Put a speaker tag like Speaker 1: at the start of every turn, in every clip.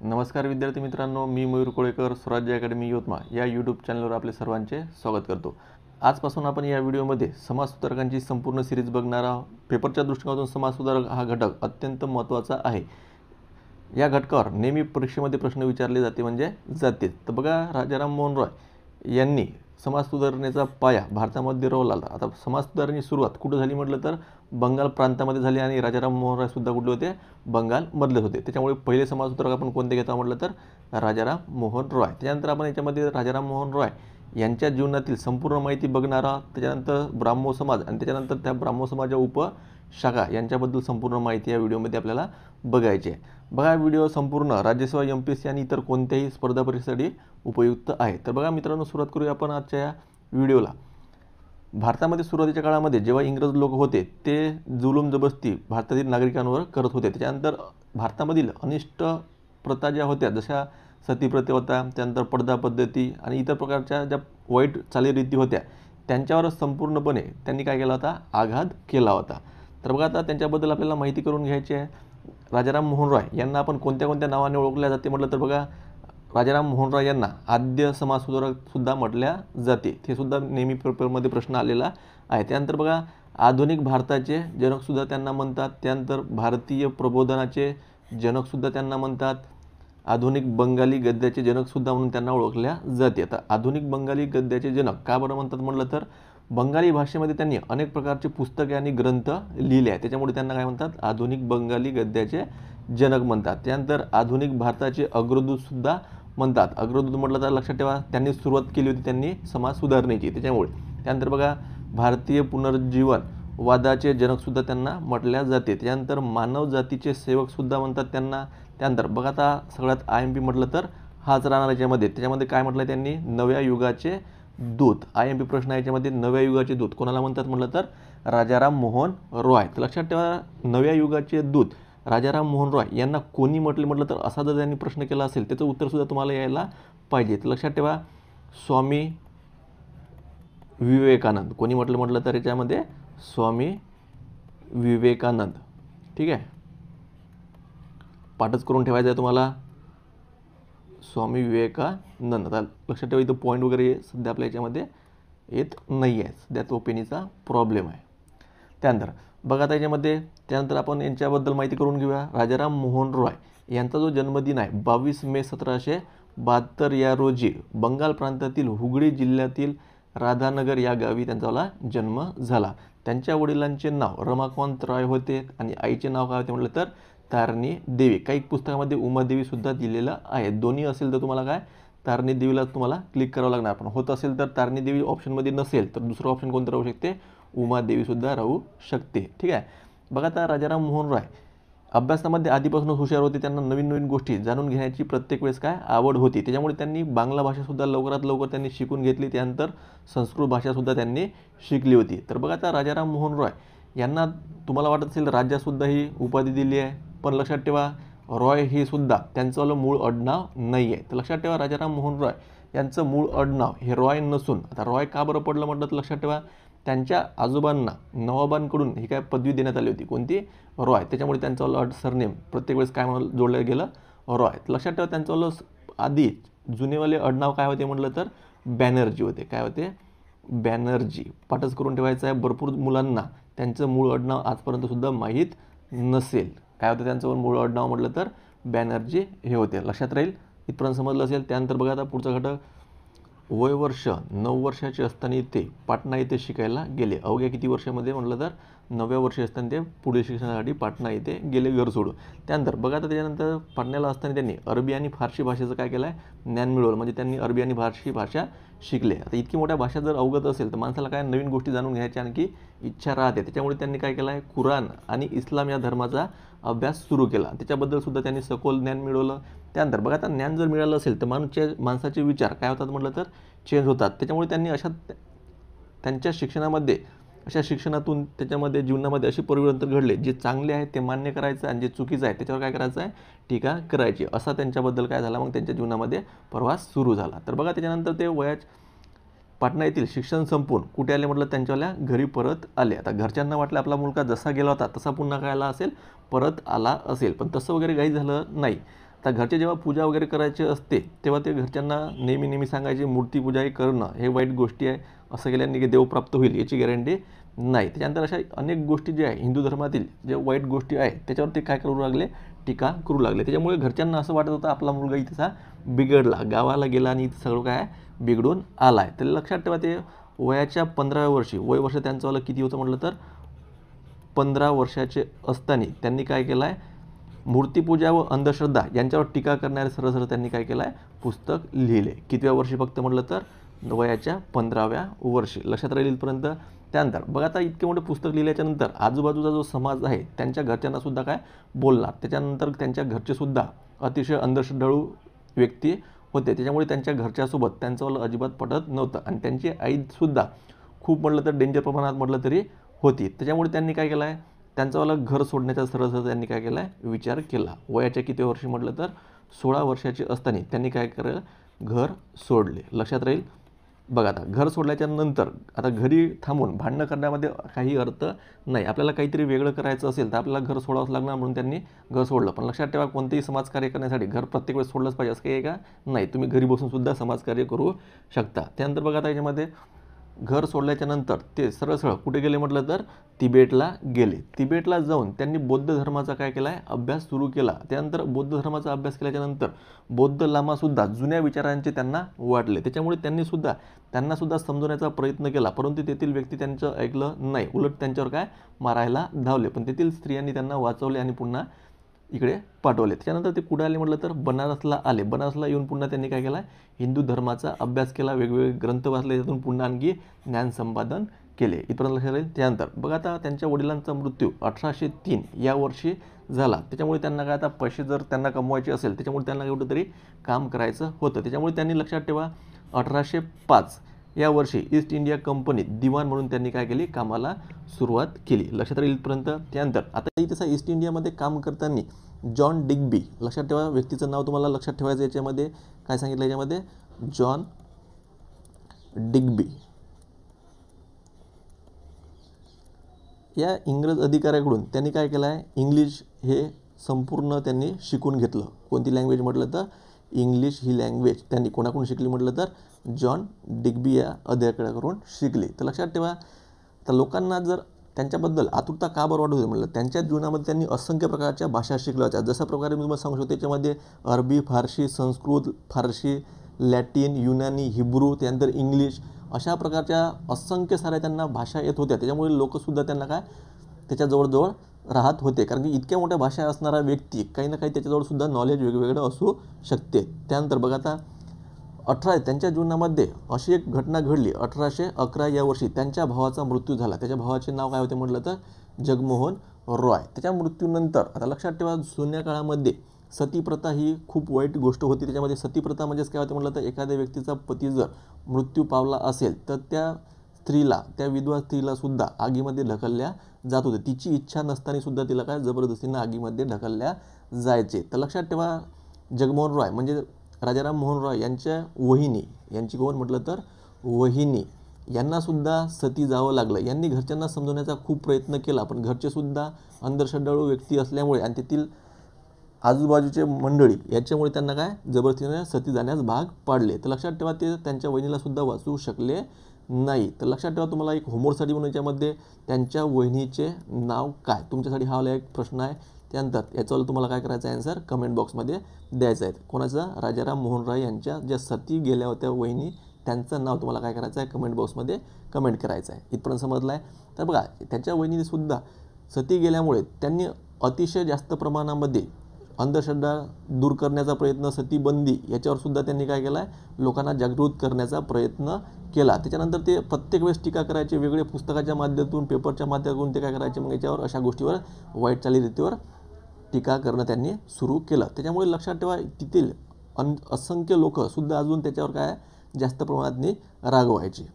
Speaker 1: नमस्कार विद्यार्थी मित्रांनो, मी मयूर कोळेकर, स्वराज्य अकॅडमी यवतमाळ या यूट्यूब चॅनलवर आपले सर्वांचे स्वागत करतो। आजपासून आपण या व्हिडिओमध्ये समाजसुधारकांची संपूर्ण सिरीज बघणार आहोत। पेपरच्या दृष्टिकोनातून समाजसुधारक हा घटक अत्यंत महत्त्वाचा आहे। या घटकावर नेहमी परीक्षेमध्ये प्रश्न विचारले जाते म्हणजे जातेच। तर बघा, राजाराम मोहन रॉय यांनी समाज सुधारणेचा पाया भारतामध्ये रोवला। आता समाज सुधारणेची सुरुवात कुठे झाली म्हटलं तर बंगाल प्रांतामध्ये झाली आणि राजाराम मोहन रॉय सुद्धा कुठले होते, बंगालमधले होते। त्याच्यामुळे पहिले समाज सुधारक आपण कोणते घेतो म्हटलं तर राजाराम मोहन रॉय। त्यानंतर आपण याच्यामध्ये राजाराम मोहन रॉय यांच्या जीवनातील संपूर्ण माहिती बघणार आहोत। त्याच्यानंतर ब्राह्मो समाज आणि त्याच्यानंतर त्या ब्राह्मो समाजाच्या उपशाखा यांच्याबद्दल संपूर्ण माहिती या व्हिडिओमध्ये आपल्याला बघायची आहे। बघा, व्हिडिओ संपूर्ण राज्यसेवा, एमपीएससी आणि इतर कोणत्याही स्पर्धा परीक्षेसाठी उपयुक्त आहे। तर बघा मित्रांनो, सुरुवात करूया आपण आजच्या या व्हिडिओला। भारतामध्ये सुरुवातीच्या काळामध्ये जेव्हा इंग्रज लोक होते ते जुलूम जबरदस्ती भारतातील नागरिकांवर करत होते। त्याच्यानंतर भारतामधील अनिष्ट प्रथा ज्या होत्या, जशा सतीप्रथा होत्या, त्यानंतर पडदा पद्धती आणि इतर प्रकारच्या ज्या वाईट चालीरीती होत्या, त्यांच्यावर संपूर्णपणे त्यांनी काय केला होता, आघात केला होता। तर बघा, आता त्यांच्याबद्दल आपल्याला माहिती करून घ्यायची आहे। राजाराम मोहन रॉय यांना आपण कोणत्या कोणत्या नावाने ओळखले जाते म्हटलं तर बघा, राजाराम मोहन रॉय यांना आद्य समाजसुधारक सुद्धा म्हटल्या जाते। ते सुद्धा नेहमी पेपरमध्ये प्रश्न आलेला आहे। त्यानंतर बघा, आधुनिक भारताचे जनकसुद्धा त्यांना म्हणतात। त्यानंतर भारतीय प्रबोधनाचे जनकसुद्धा त्यांना म्हणतात। आधुनिक बंगाली गद्याचे जनकसुद्धा म्हणून त्यांना ओळखल्या जाते। आता आधुनिक बंगाली गद्याचे जनक का बरं म्हणतात म्हटलं तर बंगाली भाषेमध्ये त्यांनी अनेक प्रकारचे पुस्तके आणि ग्रंथ लिहिले आहेत, त्याच्यामुळे त्यांना काय म्हणतात, आधुनिक बंगाली गद्याचे जनक म्हणतात। त्यानंतर आधुनिक भारताचे अग्रदूतसुद्धा म्हणतात। अग्रदूत म्हटलं तर लक्षात ठेवा, त्यांनी सुरुवात केली होती त्यांनी समाज सुधारणेची, त्याच्यामुळे। त्यानंतर बघा, भारतीय पुनरुज्जीवन वादाचे जनकसुद्धा त्यांना म्हटल्या जाते। त्यानंतर मानव जातीचे सेवकसुद्धा म्हणतात त्यांना। त्यानंतर बघा, आता सगळ्यात IMP म्हटलं तर हाच राहणार याच्यामध्ये। त्याच्यामध्ये काय म्हटलं त्यांनी, नव्या युगाचे दूत। IMP प्रश्न याच्यामध्ये नव्या युगाचे दूत कोणाला म्हणतात म्हटलं तर राजाराम मोहन रॉय। तर लक्षात ठेवा, नव्या युगाचे दूत राजाराम मोहन रॉय यांना कोणी म्हटलं तर असा जर त्यांनी प्रश्न केला असेल त्याचं उत्तरसुद्धा तुम्हाला यायला पाहिजे। तर लक्षात ठेवा, स्वामी विवेकानंद। कोणी म्हटलं तर याच्यामध्ये स्वामी विवेकानंद। ठीक आहे, पाठच करून ठेवायचं आहे तुम्हाला, स्वामी विवेकानंद। आता लक्षात ठेवा, इथं पॉईंट वगैरे सध्या आपल्या याच्यामध्ये येत नाही आहे, सध्या तो पेनीचा प्रॉब्लेम आहे। त्यानंतर बघा, आता याच्यामध्ये त्यानंतर आपण यांच्याबद्दल माहिती करून घेऊया। राजाराम मोहन रॉय यांचा जो जन्मदिन आहे 22 मे 1772 या रोजी बंगाल प्रांतातील हुगळी जिल्ह्यातील राधानगर या गावी त्यांचा जन्म झाला। त्यांच्या वडिलांचे नाव रमाकांत रॉय होते आणि आईचे नाव काय होते म्हटलं तर तारणी देवी। काही पुस्तकामध्ये उमादेवी सुद्धा दिलेलं आहे। दोन्ही असेल तर तुम्हाला काय, तारणी देवीला तुम्हाला क्लिक करावं लागणार। पण होत असेल तर तारणी देवी ऑप्शनमध्ये नसेल तर दुसरं ऑप्शन कोणतं राहू शकते, उमादेवी सुद्धा राहू शकते। ठीक आहे, बघा, आता राजाराम मोहन रॉय अभ्यासामध्ये आधीपासूनच हुशार होते। त्यांना नवीन नवीन गोष्टी जाणून घेण्याची प्रत्येक वेळेस काय आवड होती, त्याच्यामुळे त्यांनी बांगला भाषासुद्धा लवकरात लवकर त्यांनी शिकून घेतली। त्यानंतर संस्कृत भाषासुद्धा त्यांनी शिकली होती। तर बघा, आता राजाराम मोहन रॉय यांना तुम्हाला वाटत असेल राज्यासुद्धा ही उपाधी दिली आहे, पण लक्षात ठेवा, रॉय हे सुद्धा त्यांचं मूळ आडनाव नाही आहे। तर लक्षात ठेवा, राजाराम मोहन रॉय यांचं मूळ आडनाव हे रॉय नसून, आता रॉय का बरं पडलं म्हटलं तर लक्षात ठेवा, त्यांच्या आजोबांना नवाबांकडून ही काय पदवी देण्यात आली होती, कोणती, रॉय। त्याच्यामुळे त्यांचं सरनेम प्रत्येक वेळेस काय म्हणून जोडलं गेलं, रॉय। लक्षात ठेवा, त्यांचं आधी जुनेवाले आडनाव काय होते म्हटलं तर बॅनर्जी होते। काय होते, बॅनर्जी। पाठच करून ठेवायचं आहे। भरपूर मुलांना त्यांचं मूळ आडनाव आजपर्यंत सुद्धा माहीत नसेल। काय होतं त्यांचं मूळ आडनाव म्हटलं तर बॅनर्जी हे होते। लक्षात राहील, इथपर्यंत समजलं असेल। त्यानंतर बघा, आता पुढचा घटक, वय वर्ष 9 वर्षाचे असताना ते पाटणा येथे शिकायला गेले। अवघ्या किती वर्षामध्ये म्हटलं तर 9व्या वर्षी असताना ते पुढील शिक्षणासाठी पाटणा येथे गेले, घर सोडून। त्यानंतर बघा, आता त्याच्यानंतर पाटण्याला असताना त्यांनी अरबी आणि फारसी भाषेचं काय केलं आहे, ज्ञान मिळवलं। म्हणजे त्यांनी अरबी आणि फारसी भाषा शिकले। आता इतकी मोठ्या भाषा जर अवगत असेल तर माणसाला काय नवीन गोष्टी जाणून घ्यायची आणखी इच्छा राहते। त्याच्यामुळे त्यांनी काय केलं आहे, कुराण आणि इस्लाम या धर्माचा अभ्यास सुरू केला। त्याच्याबद्दल सुद्धा त्यांनी सखोल ज्ञान मिळवलं। त्यानंतर बघा, आता ज्ञान जर मिळालं असेल तर माणसाचे विचार काय होतात म्हटलं तर चेंज होतात। त्याच्यामुळे त्यांनी त्यांच्या शिक्षणामध्ये अशा शिक्षणातून त्याच्यामध्ये जीवनामध्ये असे परिवर्तन घडले, जे चांगले आहे ते मान्य करायचं आणि जे चुकीचं आहे त्याच्यावर काय करायचं आहे, टीका करायची। असा त्यांच्याबद्दल काय झाला, मग त्यांच्या जीवनामध्ये प्रवास सुरू झाला। तर बघा, त्याच्यानंतर ते पाटणा येथील शिक्षण संपून कुठे आले म्हटलं, त्यांच्यावाल्या घरी परत आले। आता घरच्यांना वाटलं आपला मुलगा जसा गेला होता तसा पुन्हा काय आला असेल, परत आला असेल, पण तसं वगैरे काही झालं नाही। आता घरचे जेव्हा पूजा वगैरे करायची असते तेव्हा ते घरच्यांना नेहमी सांगायचे मूर्तीपूजा हे करणं हे वाईट गोष्टी आहे, असं केल्याने की देव प्राप्त होईल याची गॅरंटी नाही. त्याच्यानंतर अशा अनेक गोष्टी ज्या आहे हिंदू धर्मातील जे वाईट गोष्टी आहेत त्याच्यावर ते काय करू लागले, टीका करू लागले. त्याच्यामुळे घरच्यांना असं वाटत होतं आपला मुलगा इथेचा बिघडला, गावाला गेला आणि इथं सगळं काय बिघडून आला आहे. तर लक्षात ठेवा ते वयाच्या 15व्या वर्षी, वय वर्ष त्यांचं किती होतं म्हटलं तर 15 वर्षाचे असताना त्यांनी काय केलं आहे, मूर्तीपूजा व अंधश्रद्धा यांच्यावर टीका करणारे सरळ त्यांनी काय केलं आहे, पुस्तक लिहिले. कितव्या वर्षी फक्त म्हटलं तर वयाच्या 15व्या वर्षी. लक्षात राहील इथपर्यंत. त्यानंतर बघा आता इतके मोठे पुस्तक लिहिल्याच्या नंतर आजूबाजूचा जो समाज आहे त्यांच्या घरच्यांना सुद्धा काय बोलणार. त्याच्यानंतर त्यांच्या घरचे सुद्धा अतिशय अंधश्रद्धाळू व्यक्ती होते. त्याच्यामुळे त्यांच्या घरच्यासोबत त्यांचं अजिबात पटत नव्हतं आणि त्यांची आईसुद्धा खूप म्हटलं तर डेंजर प्रमाणात म्हटलं तरी होती. त्याच्यामुळे त्यांनी काय केलं आहे, त्यांचं घर सोडण्याचा सरळ त्यांनी काय केला आहे, विचार केला. वयाच्या किती वर्षी म्हटलं तर 16 वर्षाचे असताना त्यांनी काय केलं, घर सोडले. लक्षात राहील. बघा आता घर सोडल्याच्या नंतर आता घरी थांबून भांडणं करण्यामध्ये काही अर्थ नाही. आपल्याला काहीतरी वेगळं करायचं असेल तर आपल्याला घर सोडावंच लागणार, म्हणून त्यांनी घर सोडलं. पण लक्षात ठेवा कोणतेही समाजकार्य करण्यासाठी घर प्रत्येक वेळेस सोडलंच पाहिजे असं काही आहे का, नाही. तुम्ही घरी बसून सुद्धा समाजकार्य करू शकता. त्यानंतर बघा आता याच्यामध्ये घर सोडल्याच्या नंतर ते सरळ कुठे गेले म्हटलं तर तिबेटला गेले. तिबेटला जाऊन त्यांनी बौद्ध धर्माचा काय केला आहे, अभ्यास सुरू केला. त्यानंतर बौद्ध धर्माचा अभ्यास केल्याच्या नंतर बौद्ध लामासुद्धा जुन्या विचारांचे त्यांना वाटले. त्याच्यामुळे त्यांना सुद्धा समजवण्याचा प्रयत्न केला, परंतु तेथील व्यक्ती त्यांचं ऐकलं नाही. उलट त्यांच्यावर काय मारायला धावले. पण तेथील स्त्रियांनी त्यांना वाचवले आणि पुन्हा इकडे पाठवले. त्याच्यानंतर ते कुठे आले म्हटलं तर बनारसला आले. बनारसला येऊन पुन्हा त्यांनी काय केला, हिंदू धर्माचा अभ्यास केला, वेगवेगळे ग्रंथ वाचले, त्यातून पुन्हा आणखी ज्ञान संपादन केले. इथपर्यंत लक्षात राहील. त्यानंतर बघा आता त्यांच्या वडिलांचा मृत्यू 1803 या वर्षी झाला. त्याच्यामुळे त्यांना काय आता पैसे जर त्यांना कमवायचे असेल त्याच्यामुळे त्यांना कुठंतरी काम करायचं होतं. त्याच्यामुळे त्यांनी लक्षात ठेवा 1805 या वर्षी ईस्ट इंडिया कंपनीत दिवाण म्हणून त्यांनी काय केली, कामाला सुरुवात केली. लक्षात राहील इथपर्यंत. त्यानंतर आता इथं ईस्ट इंडियामध्ये काम करताना जॉन डिग्बी, लक्षात ठेवा व्यक्तीचं नाव तुम्हाला लक्षात ठेवायचं. याच्यामध्ये काय सांगितलं, याच्यामध्ये जॉन डिग्बी या इंग्रज अधिकाऱ्याकडून त्यांनी काय केलं आहे, इंग्लिश हे संपूर्ण त्यांनी शिकून घेतलं. कोणती लँग्वेज म्हटलं तर इंग्लिश ही लँग्वेज त्यांनी कोणाकडून शिकली म्हटलं तर जॉन डिग्बी या अधिकाऱ्याकडून शिकली. तर लक्षात ठेवा. तर लोकांना जर त्यांच्याबद्दल आतुरता का बरं वाटत होती म्हटलं, त्यांच्या जीवनामध्ये त्यांनी असंख्य प्रकारच्या भाषा शिकल्या होत्या. जशा प्रकारे मी तुम्हाला सांगू शकतो त्याच्यामध्ये अरबी, फारसी, संस्कृत, फारसी, लॅटिन, युनानी, हिब्रू, त्यानंतर इंग्लिश अशा प्रकारच्या असंख्य साऱ्या त्यांना भाषा येत होत्या. त्याच्यामुळे लोकसुद्धा त्यांना काय त्याच्या जवळजवळ राहत होते. कारण की इतक्या मोठ्या भाषा असणारा व्यक्ती काही ना काही त्याच्याजवळ सुद्धा नॉलेज वेगवेगळं असू शकते. त्यानंतर बघा आता त्यांच्या जीवनामध्ये अशी एक घटना घडली. 1811 या वर्षी त्यांच्या भावाचा मृत्यू झाला. त्याच्या भावाचे नाव काय होते म्हटलं तर जगमोहन रॉय. त्याच्या मृत्यूनंतर आता लक्षात ठेवा जुन्या काळामध्ये सतीप्रथा ही खूप वाईट गोष्ट होती. त्याच्यामध्ये सतीप्रथा म्हणजेच काय होते म्हटलं तर एखाद्या व्यक्तीचा पती जर मृत्यू पावला असेल तर त्या स्त्रीला, त्या विधवा स्त्रीला सुद्धा आगीमध्ये ढकलल्या जात होते. तिची इच्छा नसताना सुद्धा तिला काय जबरदस्तीनं आगीमध्ये ढकलल्या जायचे. तर लक्षात ठेवा जगमोहन रॉय म्हणजे राजाराम मोहन रॉय यांच्या वहिनी, यांची कोण म्हटलं तर वहिनी, यांनासुद्धा सती जावं लागलं. यांनी घरच्यांना समजवण्याचा खूप प्रयत्न केला, पण घरचे सुद्धा अंधश्रद्धाळू व्यक्ती असल्यामुळे आणि तेथील आजूबाजूचे मंडळी याच्यामुळे त्यांना काय जबरदस्तीने सती जाण्यास भाग पाडले. तर लक्षात ठेवा ते त्यांच्या वहिनीला सुद्धा वाचवू शकले नाही. तर लक्षात ठेवा तुम्हाला एक होमवर्कसाठी म्हणून याच्यामध्ये त्यांच्या वहिनीचे नाव काय, तुमच्यासाठी हा वाला एक प्रश्न आहे. त्यानंतर याच्यावर तुम्हाला काय करायचं आहे, आन्सर कमेंट बॉक्समध्ये द्यायचं आहे. कोणाचा, राजाराम मोहन रॉय यांच्या ज्या सती गेल्या होत्या वहिनी त्यांचं नाव तुम्हाला काय करायचं आहे, कमेंट बॉक्समध्ये कमेंट करायचं आहे. इथपर्यंत समजलं आहे. तर बघा त्यांच्या वहिनीसुद्धा सती गेल्यामुळे त्यांनी अतिशय जास्त प्रमाणामध्ये अंधश्रद्धा दूर करण्याचा प्रयत्न, सतीबंदी याच्यावर सुद्धा त्यांनी काय केला आहे, लोकांना जागृत करण्याचा प्रयत्न केला. त्याच्यानंतर ते प्रत्येक वेळेस टीका करायचे, वेगळे पुस्तकाच्या माध्यमातून, पेपरच्या माध्यमातून ते काय करायचे, मग याच्यावर अशा गोष्टीवर वाईट चालीरीतीवर टीका करणं त्यांनी सुरू केलं. त्याच्यामुळे लक्षात ठेवा तेथील असंख्य लोकसुद्धा अजून त्याच्यावर काय जास्त प्रमाणात रागवायचे.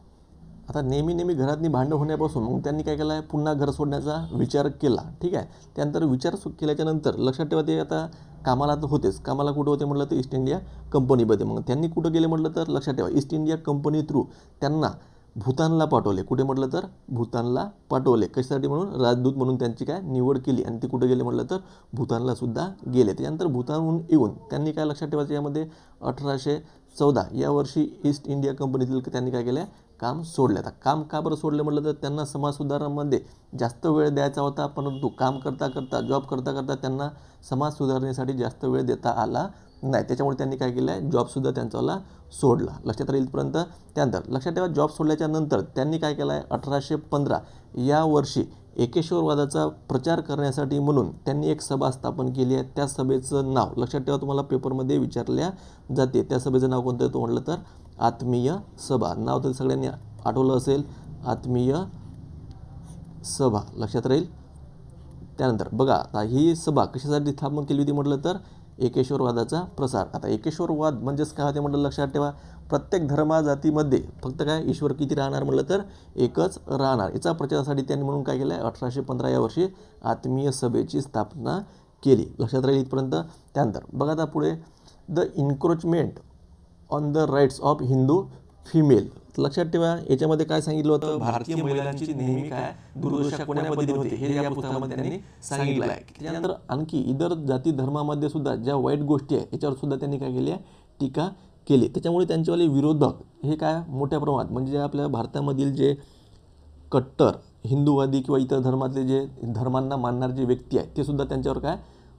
Speaker 1: आता नेहमी घरातनी भांडण होण्यापासून मग त्यांनी काय केलं आहे, पुन्हा घर सोडण्याचा विचार केला. ठीक आहे. त्यानंतर विचार केल्याच्या नंतर लक्षात ठेवा ते आता कामाला तर होतेच. कामाला कुठं होते म्हटलं तर ईस्ट इंडिया कंपनीमध्ये. मग त्यांनी कुठं गेले म्हटलं तर लक्षात ठेवा ईस्ट इंडिया कंपनी थ्रू त्यांना भूतानला पाठवले. कुठे म्हटलं तर भूतानला पाठवले. कशासाठी? म्हणून राजदूत म्हणून त्यांची काय निवड केली आणि ते कुठे गेले म्हटलं तर भूतानला सुद्धा गेले. त्यानंतर भूतानहून येऊन त्यांनी काय लक्षात ठेवायचं यामध्ये 1814 या वर्षी ईस्ट इंडिया कंपनीतील त्यांनी काय केलं? काम सोडले. आता काम का बरं सोडले म्हटलं तर त्यांना समाज सुधारणामध्ये जास्त वेळ द्यायचा होता, परंतु काम करता करता जॉब करता करता त्यांना समाज सुधारणेसाठी जास्त वेळ देता आला नाही. त्याच्यामुळे त्यांनी काय केलं आहे? जॉबसुद्धा त्यांचावाला सोडला. लक्षात राहील इथपर्यंत. त्यानंतर लक्षात ठेवा जॉब सोडल्याच्या नंतर त्यांनी काय केलं आहे? 1815 या वर्षी एकेश्वरवादाचा प्रचार करण्यासाठी म्हणून त्यांनी एक सभा स्थापन केली आहे. त्या सभेचं नाव लक्षात ठेवा, तुम्हाला पेपरमध्ये विचारल्या जाते. त्या सभेचं नाव कोणतं तो म्हटलं तर आत्मीय सभा. नाव तर सगळ्यांनी आठवलं असेल, आत्मीय सभा. लक्षात राहील. त्यानंतर बघा आता ही सभा कशासाठी स्थापन केली होती म्हटलं तर एकेश्वरवादाचा प्रसार. आता एकेश्वरवाद म्हणजेच काय होते म्हटलं लक्षात ठेवा, प्रत्येक धर्मजातीमध्ये फक्त काय ईश्वर किती राहणार म्हटलं तर एकच राहणार. याचा प्रचारासाठी त्यांनी म्हणून काय केलं आहे? 1815 या वर्षी आत्मीय सभेची स्थापना केली. लक्षात राहील इथपर्यंत. त्यानंतर बघा आता पुढे the encroachment on the rights of Hindu female. लक्षात ठेवा याच्यामध्ये काय सांगितलं होतं? भारतीय महिलांची नेहमी काय दुर्दशा कोण्या पद्धतीने होते हे या पुस्तकामध्ये त्यांनी सांगितलं आहे. त्यानंतर आणखी इतर जाती धर्मामध्ये सुद्धा ज्या वाईट गोष्टी आहेत याच्यावर सुद्धा त्यांनी काय केली आहे? टीका केली. त्याच्यामुळे त्यांच्यावाले विरोधक हे काय मोठ्या प्रमाणात म्हणजे आपल्या भारतामधील जे कट्टर हिंदूवादी किंवा इतर धर्मातले जे धर्मांना मानणारे जे व्यक्ती आहेत ते सुद्धा त्यांच्यावर काय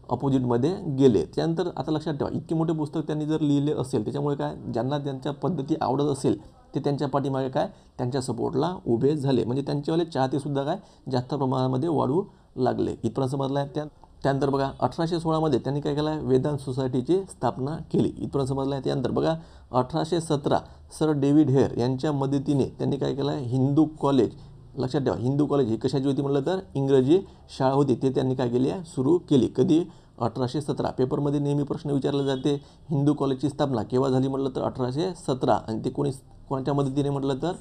Speaker 1: अपोजिटमध्ये गेले. त्यानंतर आता लक्षात ठेवा इतके मोठे पुस्तक त्यांनी जर लिहिले असेल त्याच्यामुळे काय ज्यांना त्यांच्या पद्धती आवडत असेल ते त्यांच्या पाठीमागे काय त्यांच्या सपोर्टला उभे झाले. म्हणजे त्यांच्यावाले चाहतेसुद्धा काय जास्त प्रमाणामध्ये वाढू लागले. इथपर्यंत समजलं आहे. त्यानंतर बघा 1816 मध्ये त्यांनी काय केलं आहे? वेदांत सोसायटीची स्थापना केली. इथपर्यंत समजलं आहे. त्यानंतर बघा 1817 सर डेव्हिड हेअर यांच्या मदतीने त्यांनी काय केलं आहे? हिंदू कॉलेज. लक्षात ठेवा हिंदू कॉलेज ही कशाची होती म्हटलं तर इंग्रजी शाळा होती. ते त्यांनी काय केली आहे? सुरू केली. कधी? 1817. पेपरमध्ये नेहमी प्रश्न विचारला जाते हिंदू कॉलेजची स्थापना केव्हा झाली म्हटलं तर 1817. आणि ते कोणाच्या मदतीने म्हटलं तर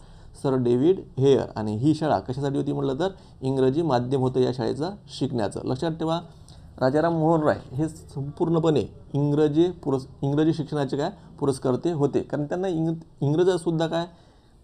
Speaker 1: सर डेव्हिड हेअर. आणि ही शाळा कशासाठी होती म्हटलं तर इंग्रजी माध्यम होतं या शाळेचं शिकण्याचं. लक्षात ठेवा राजाराम मोहन राय हे संपूर्णपणे इंग्रजी शिक्षणाचे काय पुरस्कर्ते होते. कारण त्यांना इंग्रजसुद्धा काय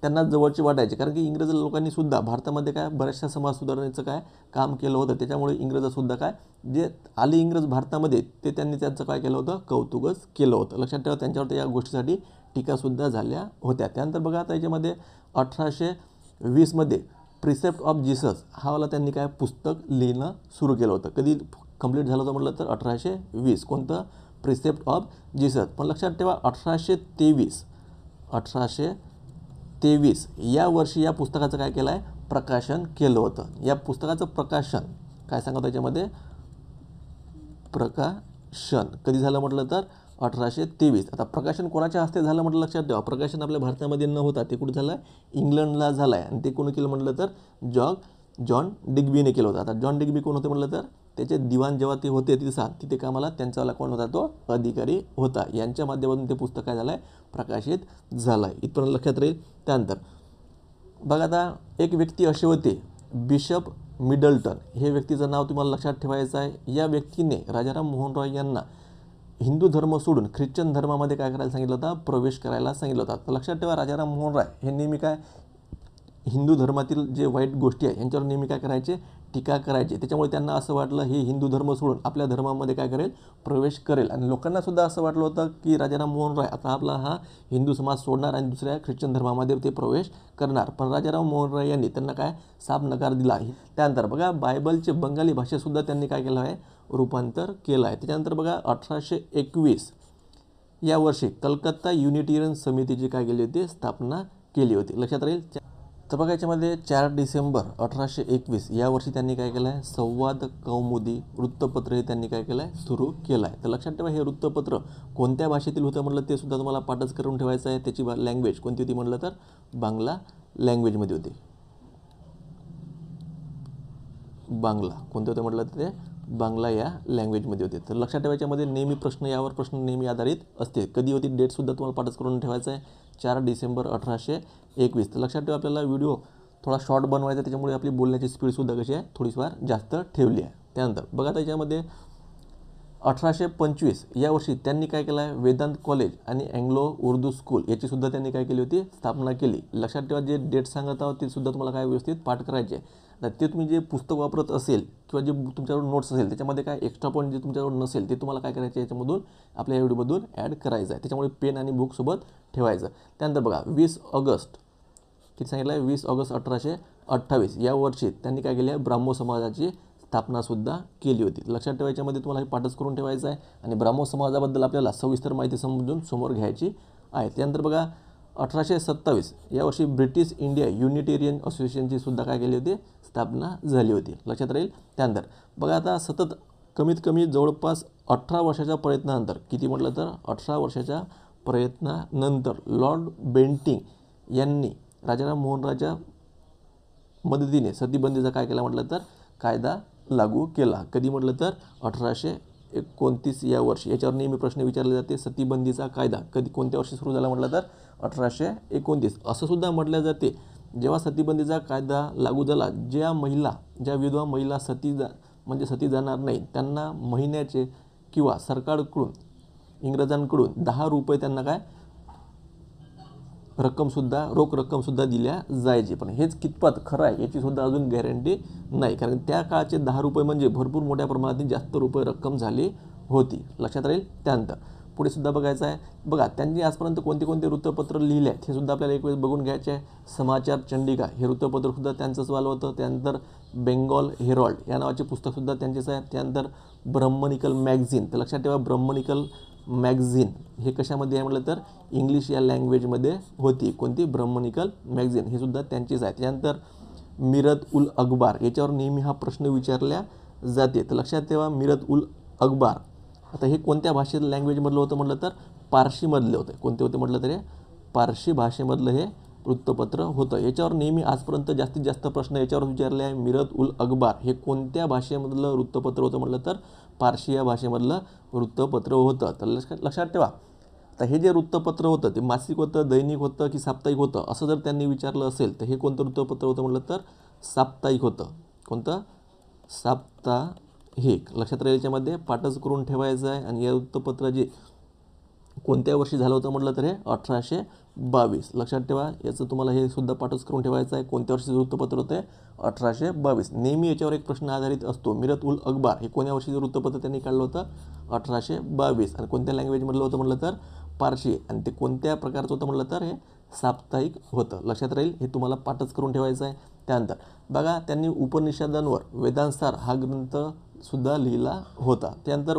Speaker 1: त्यांना जवळचे वाटायचे. कारण की इंग्रज लोकांनी सुद्धा भारतामध्ये काय बऱ्याचशा समाज सुधारणेचं काय काम केलं होतं. त्याच्यामुळे इंग्रजसुद्धा काय जे आले इंग्रज भारतामध्ये ते त्यांनी त्यांचं काय केलं होतं? कौतुकच केलं होतं. लक्षात ठेवा त्यांच्यावर या गोष्टीसाठी टीकासुद्धा झाल्या होत्या. त्यानंतर बघा आता याच्यामध्ये 1820 मध्ये प्रिसेप्ट ऑफ जीसस हावाला त्यांनी काय पुस्तक लिहिणं सुरू केलं होतं. कधी कंप्लीट झालं होतं म्हटलं तर 1820. कोणतं? Precept of Jesus. पण लक्षात ठेवा 1823 या वर्षी या पुस्तकाचं काय केलं आहे? प्रकाशन केलं होतं. या पुस्तकाचं प्रकाशन काय सांगत याच्यामध्ये? प्रकाशन कधी झालं म्हटलं तर 1823. आता प्रकाशन कोणाच्या हस्ते झालं म्हटलं लक्षात ठेवा. प्रकाशन आपल्या भारतामध्ये न होता ते कुठे झालं? इंग्लंडला झालं आहे. आणि ते कोणी केलं म्हटलं तर जॉन डिग्बीने केलं होतं. आता जॉन डिग्बी कोण होते म्हटलं तर त्याचे दिवाण जेव्हा ते होते तिथे कामाला त्यांचावाला कोण होता? तो अधिकारी होता. यांच्या माध्यमातून ते पुस्तक काय झालं आहे? प्रकाशित झालं आहे. इथपर्यंत लक्षात राहील. त्यानंतर बघा आता एक व्यक्ती असे होते बिशप मिडल्टन. हे व्यक्तीचं नाव तुम्हाला लक्षात ठेवायचं आहे. या व्यक्तीने राजाराम मोहन रॉय यांना हिंदू धर्म सोडून ख्रिश्चन धर्मामध्ये काय करायला सांगितलं होतं? प्रवेश करायला सांगितलं होतं. तर लक्षात ठेवा राजाराम मोहन रॉय हे नेहमी काय हिंदू धर्मातील जे वाईट गोष्टी आहे यांच्यावर नेहमी काय करायचे? टीका करायचे. त्याच्यामुळे त्यांना असं वाटलं हे हिंदू धर्म सोडून आपल्या धर्मामध्ये काय करेल? प्रवेश करेल. आणि लोकांना सुद्धा असं वाटलं होतं की राजाराम मोहन रॉय आता आपला हा हिंदू समाज सोडणार आणि दुसऱ्या ख्रिश्चन धर्मामध्ये ते प्रवेश करणार. पण राजाराम मोहन रॉय यांनी त्यांना काय साफ नकार दिला. त्यानंतर बघा बायबलचे बंगाली भाषेतसुद्धा त्यांनी काय केलं आहे? रूपांतर केलं आहे. त्याच्यानंतर बघा 1821 या वर्षी कलकत्ता युनिटेरियन समितीची काय केली होती? स्थापना केली होती. लक्षात राहील. तर बघा याच्यामध्ये 4 डिसेंबर 1821 या वर्षी त्यांनी काय केलं आहे? संवाद कौमुदी वृत्तपत्र हे त्यांनी काय केलं आहे? सुरू केलं आहे. तर लक्षात ठेवा हे वृत्तपत्र कोणत्या भाषेतील होतं म्हटलं ते सुद्धा तुम्हाला पाठच करून ठेवायचं आहे. त्याची लँग्वेज कोणती होती म्हटलं तर बांगला लँग्वेजमध्ये होती. बांगला कोणते होते म्हटलं तर ते बांगला या लँग्वेजमध्ये होते. तर लक्षात ठेवायच्यामध्ये नेहमी प्रश्न नेहमी आधारित असते. कधी होती डेटसुद्धा तुम्हाला पाठच करून ठेवायचं आहे. 4 डिसेंबर 1821. तर लक्षात ठेवा आपल्याला व्हिडिओ थोडा शॉर्ट बनवायचा आहे. त्याच्यामुळे आपली बोलण्याची स्पीडसुद्धा कशी आहे? थोडीफार जास्त ठेवली आहे. त्यानंतर बघा त्याच्यामध्ये 1825 या वर्षी त्यांनी काय केलं आहे, वेदांत कॉलेज आणि अँग्लो उर्दू स्कूल याची सुद्धा त्यांनी काय केली होती, स्थापना केली. लक्षात ठेवा, जे डेट सांगत आहोत ते सुद्धा तुम्हाला काय व्यवस्थित पाठ करायचे आहे. तर ते तुम्ही जे पुस्तक वापरत असेल किंवा जे तुमच्याकडे नोट्स असेल त्याच्यामध्ये काय एक्स्ट्रा पॉईंट जे तुमच्याकडे नसेल ते तुम्हाला काय करायचे याच्यामधून आपल्या या व्हिडिओमधून ॲड करायचं आहे. त्याच्यामुळे पेन आणि बुक सोबत ठेवायचं. त्यानंतर बघा 20 ऑगस्ट किती सांगितलं आहे, 20 ऑगस्ट 1828 या वर्षी त्यांनी काय केले आहे, ब्राह्मो समाजाची स्थापनासुद्धा केली होती. लक्षात ठेवायच्यामध्ये तुम्हाला हे पाठच करून ठेवायचं आहे आणि ब्राह्मो समाजाबद्दल आपल्याला सविस्तर माहिती समजून समोर घ्यायची आहे. त्यानंतर बघा 1827 या वर्षी ब्रिटिश इंडिया युनिटेरियन असोसिएशनची सुद्धा काय केली होती, स्थापना झाली होती. लक्षात राहील. त्यानंतर बघा आता सतत कमीत कमी जवळपास 18 वर्षाच्या प्रयत्नानंतर, किती म्हटलं तर 18 वर्षाच्या प्रयत्नानंतर लॉर्ड बेंटिंग यांनी राजाराम मोहन रायच्या मदतीने सतीबंदीचा काय केला म्हटलं तर कायदा लागू केला. कधी म्हटलं तर 1829 या वर्षी. याच्यावर नेहमी प्रश्न विचारले जाते, सतीबंदीचा कायदा कधी कोणत्या वर्षी सुरू झाला म्हटलं तर 1829. असं सुद्धा म्हटलं जाते, जेव्हा सतीबंदीचा कायदा लागू झाला, ज्या विधवा महिला सती जाणार नाही त्यांना महिन्याचे किंवा सरकारकडून इंग्रजांकडून 10 रुपये त्यांना काय रोख रक्कमसुद्धा दिल्या जायची. पण हेच कितपत खरं आहे याची सुद्धा अजून गॅरंटी नाही, कारण त्या काळचे 10 रुपये म्हणजे भरपूर मोठ्या प्रमाणात जास्त रुपये रक्कम झाली होती. लक्षात राहील. त्यानंतर पुढे सुद्धा बघायचं आहे. बघा त्यांनी आजपर्यंत कोणते कोणते वृत्तपत्र लिहिले आहेत हे सुद्धा आपल्याला एक वेळ बघून घ्यायचे आहे. समाचार चंडिका हे वृत्तपत्रसुद्धा त्यांचंच वालं होतं. त्यानंतर बेंगॉल हेरॉल्ड या नावाचे पुस्तकसुद्धा त्यांचेच आहे. त्यानंतर ब्रह्मनिकल मॅगझिन, तर लक्षात ठेवा ब्रह्मनिकल मॅगझिन हे कशामध्ये आहे म्हटलं तर इंग्लिश या लँग्वेजमध्ये होती. कोणती, ब्रह्मनिकल मॅगझिन, हे सुद्धा त्यांचीच आहे. त्यानंतर मिरत उल अखबार, याच्यावर नेहमी हा प्रश्न विचारला जाते. तर लक्षात ठेवा मिरत उल अखबार. आता हे कोणत्या भाषेत लँग्वेजमधलं होतं म्हटलं तर पारशीमधलं होतं. कोणते होते म्हटलं तरी पारशी भाषेमधलं हे वृत्तपत्र होतं. याच्यावर नेहमी आजपर्यंत जास्तीत जास्त प्रश्न याच्यावर विचारले आहे. मिरत उल अखबार हे कोणत्या भाषेमधलं वृत्तपत्र होतं म्हटलं तर पारशी या भाषेमधलं वृत्तपत्र होतं. तर लक्षात ठेवा. तर हे जे वृत्तपत्र होतं ते मासिक होतं, दैनिक होतं की साप्ताहिक होतं, असं जर त्यांनी विचारलं असेल तर हे कोणतं वृत्तपत्र होतं म्हटलं तर साप्ताहिक होतं. कोणतं, साप्ताहिक. लक्षात राहील. याच्यामध्ये पाठच करून ठेवायचं आहे. आणि या वृत्तपत्राची कोणत्या वर्षी झालं होतं म्हटलं तर हे 1822. लक्षात ठेवा, याचं तुम्हाला हे सुद्धा पाठच करून ठेवायचं आहे. कोणत्या वर्षीचं वृत्तपत्र होतं 1822. नेहमी याच्यावर एक प्रश्न आधारित असतो. मिरत उल अखबार हे कोण्या वर्षीचं वृत्तपत्र त्यांनी काढलं होतं 1822. आणि कोणत्या लँग्वेजमधलं होतं म्हटलं तर पारशी. आणि ते कोणत्या प्रकारचं होतं म्हटलं तर हे साप्ताहिक होतं. लक्षात राहील. हे तुम्हाला पाठच करून ठेवायचं आहे. त्यानंतर बघा त्यांनी उपनिषदांवर वेदांसार हा ग्रंथसुद्धा लिहिला होता. त्यानंतर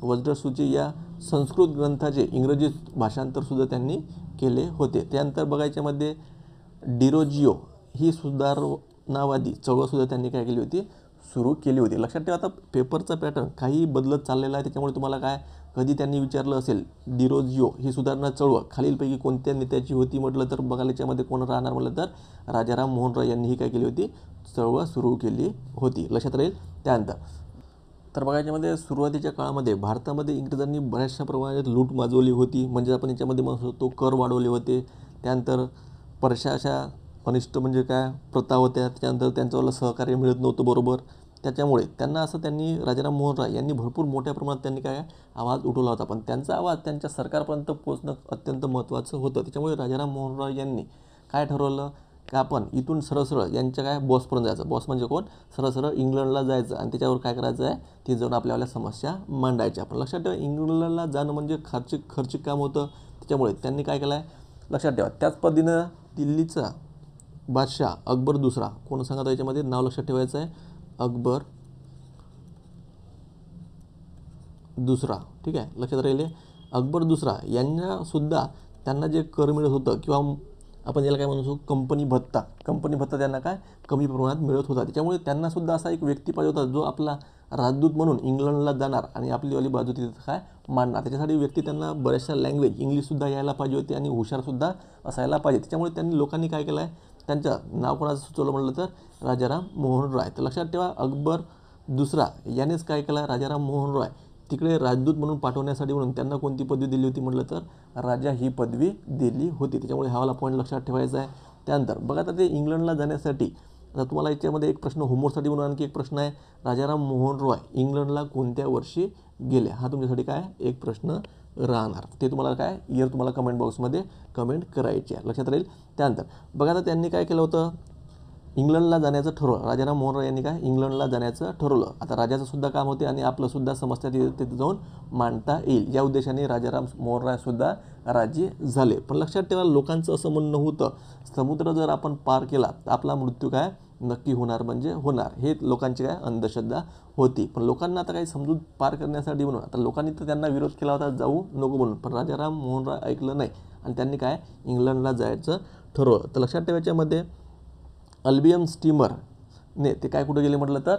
Speaker 1: वज्रसूची या संस्कृत ग्रंथाचे इंग्रजी भाषांतरसुद्धा त्यांनी केले होते. त्यानंतर बघायच्यामध्ये डिरोजिओ ही सुधारणावादी चळवळसुद्धा त्यांनी काय केली होती, सुरू केली होती. लक्षात ठेवा. आता पेपरचा पॅटर्न काही बदलत चाललेला आहे. त्याच्यामुळे तुम्हाला काय कधी त्यांनी विचारलं असेल डिरोजिओ ही सुधारणा चळवळ खालीलपैकी कोणत्या नेत्याची होती म्हटलं तर बघायला याच्यामध्ये कोण राहणार म्हटलं तर राजाराम मोहन राय यांनी ही काय केली होती, चळवळ सुरू केली होती. लक्षात राहील. त्यानंतर तर बघा याच्यामध्ये सुरुवातीच्या काळामध्ये भारतामध्ये इंग्रजांनी बऱ्याचशा प्रमाणात लूट माजवली होती. म्हणजे आपण याच्यामध्ये म्हणू शकतो कर वाढवले होते. त्यानंतर परशाच्या अनिष्ट म्हणजे काय प्रथा होत्या. त्याच्यानंतर त्यांच्यावाला सहकार्य मिळत नव्हतं बरोबर. त्याच्यामुळे त्यांनी राजाराम मोहन राय यांनी भरपूर मोठ्या प्रमाणात त्यांनी काय आवाज उठवला होता. पण त्यांचा आवाज त्यांच्या सरकारपर्यंत पोहोचणं अत्यंत महत्त्वाचं होतं. त्याच्यामुळे राजाराम मोहन राय यांनी काय ठरवलं की आपण इथून सरळ यांच्या काय बॉसपर्यंत जायचं. बॉस म्हणजे कोण, सरळ इंग्लंडला जायचं आणि त्याच्यावर काय करायचं आहे, ती जाऊन आपल्याला समस्या मांडायच्या. पण लक्षात ठेवा इंग्लंडला जाणं म्हणजे खर्चिक काम होतं. त्याच्यामुळे त्यांनी काय केलं आहे, लक्षात ठेवा. त्याच पद्धतीनं दिल्लीचा बादशाह अकबर दुसरा, कोण सांगत याच्यामध्ये नाव लक्षात ठेवायचं आहे, अकबर दुसरा. ठीक आहे, लक्षात राहिले. अकबर दुसरा यांनासुद्धा त्यांना जे कर मिळत होतं किंवा आपण याला काय म्हणू कंपनी भत्ता त्यांना काय कमी प्रमाणात मिळत होता. त्याच्यामुळे त्यांनासुद्धा असा एक व्यक्ती पाहिजे होता जो आपला राजदूत म्हणून इंग्लंडला जाणार आणि आपलीवाली बाजू तिथे काय मांडणार. त्याच्यासाठी व्यक्ती त्यांना बऱ्याचशा लँग्वेज इंग्लिशसुद्धा यायला पाहिजे होती आणि हुशारसुद्धा असायला पाहिजे. त्याच्यामुळे त्यांनी लोकांनी काय केलं आहे, त्यांचं नाव कोणाचं सुचवलं म्हटलं तर राजाराम मोहन राय. तर लक्षात ठेवा अकबर दुसरा यानेच काय केलं, राजाराम मोहन राय तिकडे राजदूत म्हणून पाठवण्यासाठी म्हणून त्यांना कोणती पदवी दिली होती म्हटलं तर राजा ही पदवी दिली होती. त्याच्यामुळे हा वाला पॉईंट लक्षात ठेवायचा आहे. त्यानंतर बघा आता ते इंग्लंडला जाण्यासाठी आता तुम्हाला याच्यामध्ये एक प्रश्न होमवर्कसाठी म्हणून आणखी एक प्रश्न आहे, राजाराम मोहन रॉय इंग्लंडला कोणत्या वर्षी गेले, हा तुमच्यासाठी काय एक प्रश्न राहणार. ते तुम्हाला काय इयर तुम्हाला कमेंट बॉक्समध्ये कमेंट करायची आहे, लक्षात राहील. त्यानंतर बघा आता त्यांनी काय केलं होतं, इंग्लंडला जाण्याचं ठरवलं. राजाराम मोहन रॉय यांनी काय इंग्लंडला जाण्याचं ठरवलं. आता राजाचं सुद्धा काम होते आणि आपलं सुद्धा समस्या तिथे जाऊन मांडता येईल या उद्देशाने राजाराम मोहन रॉय सुद्धा राजी झाले. पण लक्षात ठेवा, लोकांचं असं म्हणणं होतं, समुद्र जर आपण पार केला तर आपला मृत्यू काय नक्की होणार म्हणजे होणार, हे लोकांची काय अंधश्रद्धा होती. पण लोकांना आता काही समजून पार करण्यासाठी म्हणून आता लोकांनी तर त्यांना विरोध केला होता, जाऊ नको म्हणून, पण राजाराम मोहन रॉय ऐकलं नाही आणि त्यांनी काय इंग्लंडला जायचं ठरवलं. तर लक्षात ठेवायच्यामध्ये अल्बियम स्टीमरने ते काय कुठे गेले म्हटलं तर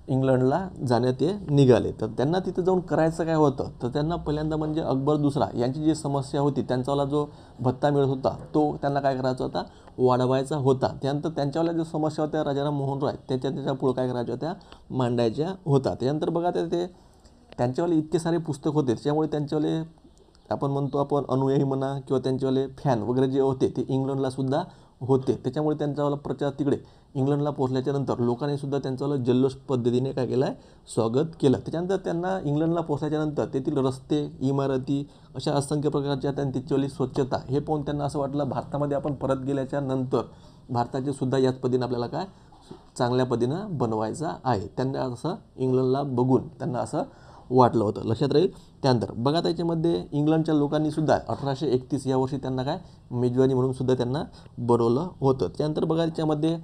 Speaker 1: इंग्लंडला जाण्यात ते निघाले. तर त्यांना तिथं जाऊन करायचं काय होतं, तर त्यांना पहिल्यांदा म्हणजे अकबर दुसरा यांची जी समस्या होती, त्यांचावाला जो भत्ता मिळत होता तो त्यांना काय करायचा होता, वाढवायचा होता. त्यानंतर त्यांच्यावाल्या ज्या समस्या होत्या राजाराम मोहन रॉय त्याच्या पुढे काय करायच्या होत्या, मांडायच्या होता. त्यानंतर बघा ते त्यांच्यावाले इतके सारे पुस्तक होते, त्याच्यामुळे त्यांच्यावाले आपण म्हणतो आपण अनुयायी म्हणा किंवा त्यांच्यावाले फॅन वगैरे जे होते ते इंग्लंडला सुद्धा होते. त्याच्यामुळे त्यांच्यावाला प्रचार तिकडे इंग्लंडला पोहोचल्याच्या नंतर लोकांनी सुद्धा त्यांच्यावाला जल्लोष पद्धतीने काय केलं आहे, स्वागत केलं. त्याच्यानंतर त्यांना इंग्लंडला पोहोचल्याच्यानंतर तेथील रस्ते, इमारती अशा असंख्य प्रकारच्या त्यांच्यावाली स्वच्छता हे पाहून त्यांना असं वाटलं, भारतामध्ये आपण परत गेल्याच्या नंतर भारताचे सुद्धा याच पद्धतीने आपल्याला काय चांगल्या पद्धतीनं बनवायचा आहे. त्यांना असं इंग्लंडला बघून त्यांना असं वाटलं होतं, लक्षात राहील. त्यानंतर बघा त्याच्यामध्ये इंग्लंडच्या लोकांनी सुद्धा 1831 या वर्षी त्यांना काय मेजवानी म्हणून सुद्धा त्यांना बनवलं होतं. त्यानंतर बघा त्याच्यामध्ये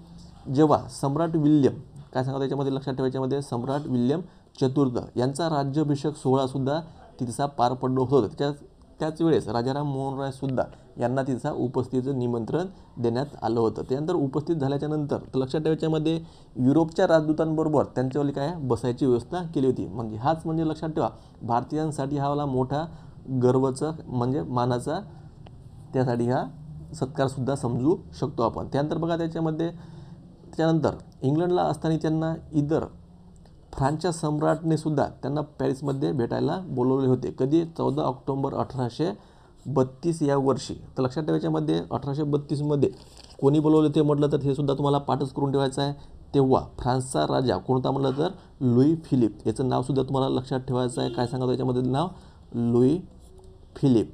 Speaker 1: जेव्हा सम्राट विल्यम काय सांगा त्याच्यामध्ये लक्षात ठेवायच्यामध्ये सम्राट विल्यम चतुर्थ यांचा राज्याभिषेक सोहळासुद्धा तिथसा पार पडलो होतं. त्याच वेळेस राजाराम मोहन रॉय सुद्धा यांना तिथं उपस्थितीचं निमंत्रण देण्यात आलं होतं. त्यानंतर उपस्थित झाल्याच्या नंतर लक्षात ठेवायच्यामध्ये युरोपच्या राजदूतांबरोबर त्यांच्यावाली काय बसायची व्यवस्था केली होती. म्हणजे हाच म्हणजे लक्षात ठेवा, भारतीयांसाठी हा वाला मोठा गर्वाचा म्हणजे मानाचा त्यासाठी हा सत्कारसुद्धा समजू शकतो आपण. त्यानंतर बघा त्याच्यानंतर इंग्लंडला असताना त्यांना इतर फ्रान्सच्या सम्राटने सुद्धा त्यांना पॅरिसमध्ये भेटायला बोलवले होते. कधी 14 ऑक्टोबर 1832 या वर्षी. तर लक्षात ठेवायच्यामध्ये 1832मध्ये कोणी बोलवले ते म्हटलं तर हे सुद्धा तुम्हाला पाठच करून ठेवायचं आहे. तेव्हा फ्रान्सचा राजा कोणता म्हटलं तर लुई फिलिप, याचं नावसुद्धा तुम्हाला लक्षात ठेवायचं आहे. काय सांगा त्याच्यामध्ये नाव, लुई फिलिप.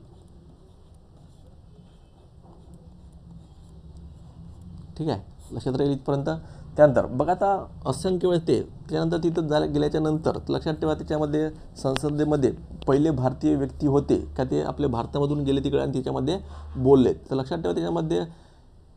Speaker 1: ठीक आहे, लक्षात राहील इथपर्यंत. त्यानंतर बघा आता असंख्य वेळेस त्यानंतर तिथं गेल्याच्या नंतर लक्षात ठेवा त्याच्यामध्ये संसदेमध्ये पहिले भारतीय व्यक्ती होते का ते आपल्या भारतामधून गेले तिकडे आणि त्याच्यामध्ये बोलले. तर लक्षात ठेवा त्याच्यामध्ये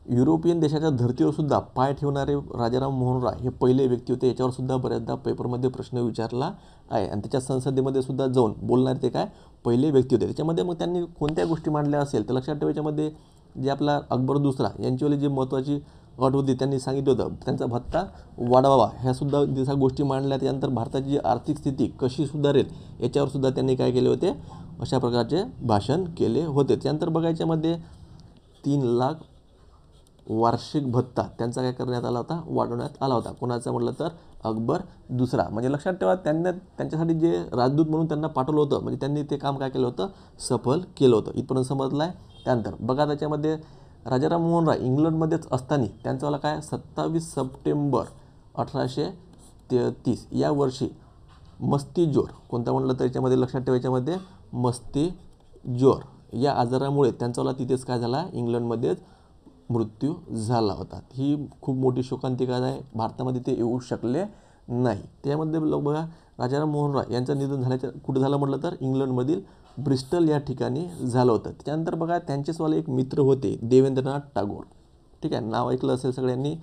Speaker 1: युरोपियन देशाच्या धर्तीवर सुद्धा पाय ठेवणारे राजाराम मोहन रॉय हे पहिले व्यक्ती होते. याच्यावर सुद्धा बऱ्याचदा पेपरमध्ये प्रश्न विचारला आहे आणि त्याच्या संसदेमध्ये सुद्धा जाऊन बोलणारे ते काय पहिले व्यक्ती होते. त्याच्यामध्ये मग त्यांनी कोणत्या गोष्टी मांडल्या असेल तर लक्षात ठेवा याच्यामध्ये जे आपला अकबर दुसरा यांच्यावाली जी महत्त्वाची अट होती त्यांनी सांगितलं होतं त्यांचा भत्ता वाढवावा, ह्यासुद्धा जशा गोष्टी मांडल्या. त्यानंतर भारताची जी आर्थिक स्थिती कशी सुधारेल याच्यावर सुद्धा त्यांनी काय केले होते, अशा प्रकारचे भाषण केले होते. त्यानंतर बघायच्यामध्ये 3 लाख वार्षिक भत्ता त्यांचा काय करण्यात आला होता, वाढवण्यात आला होता. कोणाचा म्हटलं तर अकबर दुसरा. म्हणजे लक्षात ठेवा त्यांच्यासाठी जे राजदूत म्हणून त्यांना पाठवलं होतं म्हणजे त्यांनी ते काम काय केलं होतं, सफल केलं होतं. इथपर्यंत समजलं आहे. त्यानंतर बघा त्याच्यामध्ये राजाराम मोहन रॉय इंग्लंडमध्येच असताना त्यांच्यावाला काय 27 सप्टेंबर 1833 या वर्षी मस्तिज्वर कोणता म्हटलं तर याच्यामध्ये लक्षात ठेवायच्यामध्ये मस्तिज्वर या आजारामुळे त्यांच्यावाला तिथेच काय झाला, इंग्लंडमध्येच मृत्यू झाला होता. ही खूप मोठी शोकांतिका आहे, भारतामध्ये ते येऊ शकले नाही. त्यामध्ये बघा राजाराम मोहन रॉय यांचं निधन झाल्याच्या कुठं झालं म्हटलं तर इंग्लंडमधील ब्रिस्टल या ठिकाणी झालं होतं. त्यानंतर बघा त्यांचेचवाले एक मित्र होते देवेंद्रनाथ टागोर. ठीक आहे, नाव ऐकलं असेल सगळ्यांनी.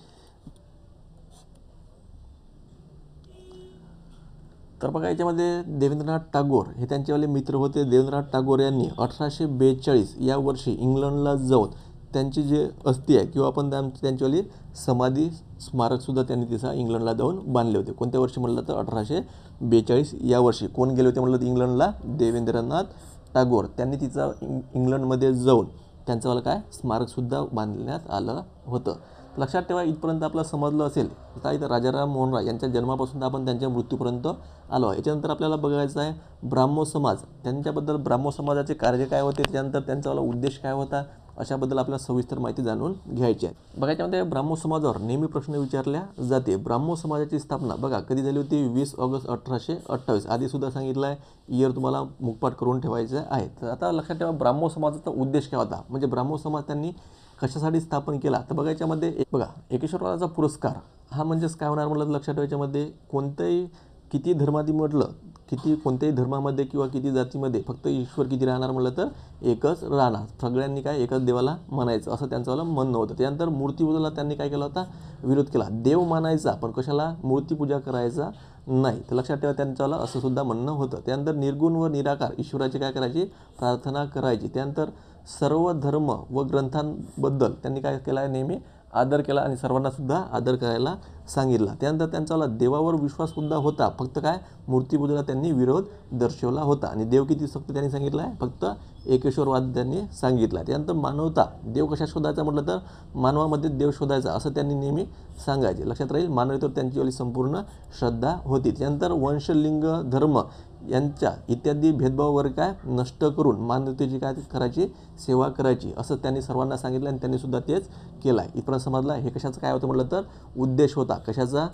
Speaker 1: तर बघा याच्यामध्ये देवेंद्रनाथ टागोर हे त्यांचेवाले मित्र होते. देवेंद्रनाथ टागोर यांनी 1842 या वर्षी इंग्लंडला जाऊन त्यांची जे अस्थी आहे किंवा आपण त्यांच्यावाली समाधी स्मारकसुद्धा त्यांनी तिचा इंग्लंडला जाऊन बांधले होते. कोणत्या वर्षी म्हटलं तर 1842 या वर्षी. कोण गेले होते म्हटलं तर इंग्लंडला, देवेंद्रनाथ टागोर. त्यांनी तिचा इंग्लंडमध्ये जाऊन त्यांच्यावाला काय स्मारकसुद्धा बांधण्यात आलं होतं. लक्षात ठेवा इथपर्यंत आपलं समजलं असेल. आता इथं राजाराम मोहन रॉय यांच्या जन्मापासून आपण त्यांच्या मृत्यूपर्यंत आलो आहे. याच्यानंतर आपल्याला बघायचं आहे ब्राह्मो समाज. त्यांच्याबद्दल ब्राह्मो समाजाचे कार्य काय होते, त्यानंतर त्यांचावाला उद्देश काय होता, अशाबद्दल आपल्याला सविस्तर माहिती जाणून घ्यायची आहे. बघा याच्यामध्ये ब्राह्मो समाजावर नेहमी प्रश्न विचारल्या जाते. ब्राह्मो समाजाची स्थापना बघा कधी झाली होती? 20 ऑगस्ट 1828. आधी सुद्धा सांगितलं आहे, इयर तुम्हाला मुखपाठ करून ठेवायचं आहे. तर आता लक्षात ठेवा ब्राह्मो समाजाचा उद्देश काय होता, म्हणजे ब्राह्मो समाज त्यांनी कशासाठी स्थापन केला. तर बघा याच्यामध्ये बघा एकेश्वरवादाचा पुरस्कार हा म्हणजेच काय होणार म्हटलं लक्षात ठेवा, याच्यामध्ये कोणत्याही किती धर्मादी म्हटलं, किती कोणत्याही धर्मामध्ये किंवा किती जातीमध्ये फक्त ईश्वर किती राहणार म्हटलं तर एकच राहणार. सगळ्यांनी काय एकच देवाला मानायचं असं त्यांचं म्हणणं होतं. त्यानंतर मूर्तीपूजेला त्यांनी काय केला होता? विरोध केला. देव मानायचा पण कशाला? मूर्तीपूजा करायचा नाही. तर लक्षात ठेवा त्यांच्याला असं सुद्धा म्हणणं होतं. त्यानंतर निर्गुण व निराकार ईश्वराची काय करायची? प्रार्थना करायची. त्यानंतर सर्व धर्म व ग्रंथांबद्दल त्यांनी काय केलं आहे? नेहमी आदर केला आणि सर्वांना सुद्धा आदर करायला सांगितला. त्यानंतर त्यांचा देवावर विश्वाससुद्धा होता, फक्त काय मूर्तीपूजेला त्यांनी विरोध दर्शवला होता. आणि देव किती फक्त त्यांनी सांगितलं आहे? फक्त एकेश्वरवाद त्यांनी सांगितला. त्यानंतर मानवता, देव कशा शोधायचा म्हटलं तर मानवामध्ये देव शोधायचा असं त्यांनी नेहमी सांगायचे. लक्षात राहील मानवतेवर त्यांचीवाली संपूर्ण श्रद्धा होती. त्यानंतर वंश, लिंग, धर्म यांच्या इत्यादी भेदभाव वर्ग काय नष्ट करून मानवतेची काय करायची? सेवा करायची असं त्यांनी सर्वांना सांगितलं आणि त्यांनी सुद्धा तेच केलं आहे. इथपर्यंत समजला हे कशाचं काय होतं म्हटलं तर उद्देश होता. कशाचा?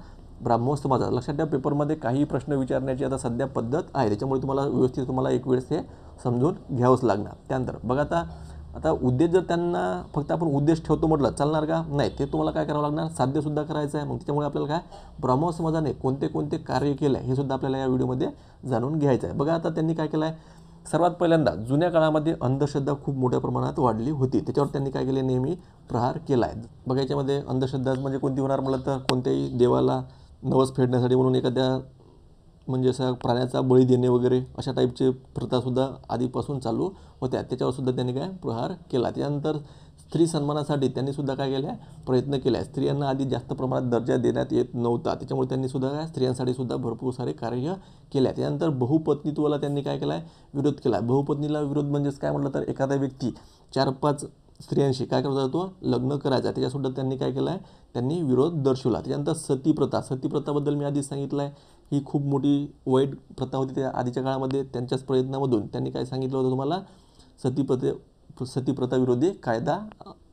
Speaker 1: ब्राह्मो समाजाचा. लक्षात ठेवा पेपरमध्ये काही प्रश्न विचारण्याची आता सध्या पद्धत आहे, त्याच्यामुळे तुम्हाला व्यवस्थित तुम्हाला एक वेळेस हे समजून घ्यावंच लागणार. त्यानंतर बघा आता उद्देश जर त्यांना फक्त आपण उद्देश ठेवतो म्हटलं चालणार का? नाही, ते तुम्हाला काय करावं लागणार? साध्यसुद्धा करायचं आहे. मग त्याच्यामुळे आपल्याला काय ब्राह्मो समाजाने कोणते कोणते कार्य केले हे सुद्धा आपल्याला या व्हिडिओमध्ये जाणून घ्यायचं आहे. बघा आता त्यांनी काय केलं आहे? सर्वात पहिल्यांदा जुन्या काळामध्ये अंधश्रद्धा खूप मोठ्या प्रमाणात वाढली होती, त्याच्यावर त्यांनी काय केले? नेहमी प्रहार केला आहे. बघा याच्यामध्ये अंधश्रद्धा म्हणजे कोणती होणार म्हटलं तर कोणत्याही देवाला नवस फेडण्यासाठी म्हणून एखाद्या म्हणजे असं प्राण्याचा बळी देणे वगैरे अशा टाईपचे प्रथासुद्धा आधीपासून चालू होत्या, त्याच्यावरसुद्धा त्यांनी काय प्रहार केला. त्यानंतर स्त्री सन्मानासाठी त्यांनी सुद्धा काय केल्या? प्रयत्न केला. स्त्रियांना आधी जास्त प्रमाणात दर्जा देण्यात येत नव्हता, त्याच्यामुळे त्यांनी सुद्धा काय स्त्रियांसाठी सुद्धा भरपूर सारे कार्य केल्या. त्यानंतर बहुपत्नीत्वाला त्यांनी काय केला आहे? विरोध केला. बहुपत्नीला विरोध म्हणजेच काय म्हटलं तर एखादा व्यक्ती 4-5 स्त्रियांशी काय करत होता? तो लग्न करायचा, त्याच्यासुद्धा त्यांनी काय केलं आहे? त्यांनी विरोध दर्शवला. त्यानंतर सतीप्रथा, सतीप्रथाबद्दल मी आधीच सांगितलं आहे, ही खूप मोठी वाईट प्रथा होती त्या आधीच्या काळामध्ये. त्यांच्याच प्रयत्नामधून त्यांनी काय सांगितलं होतं तुम्हाला? सतीप्रथा विरोधी कायदा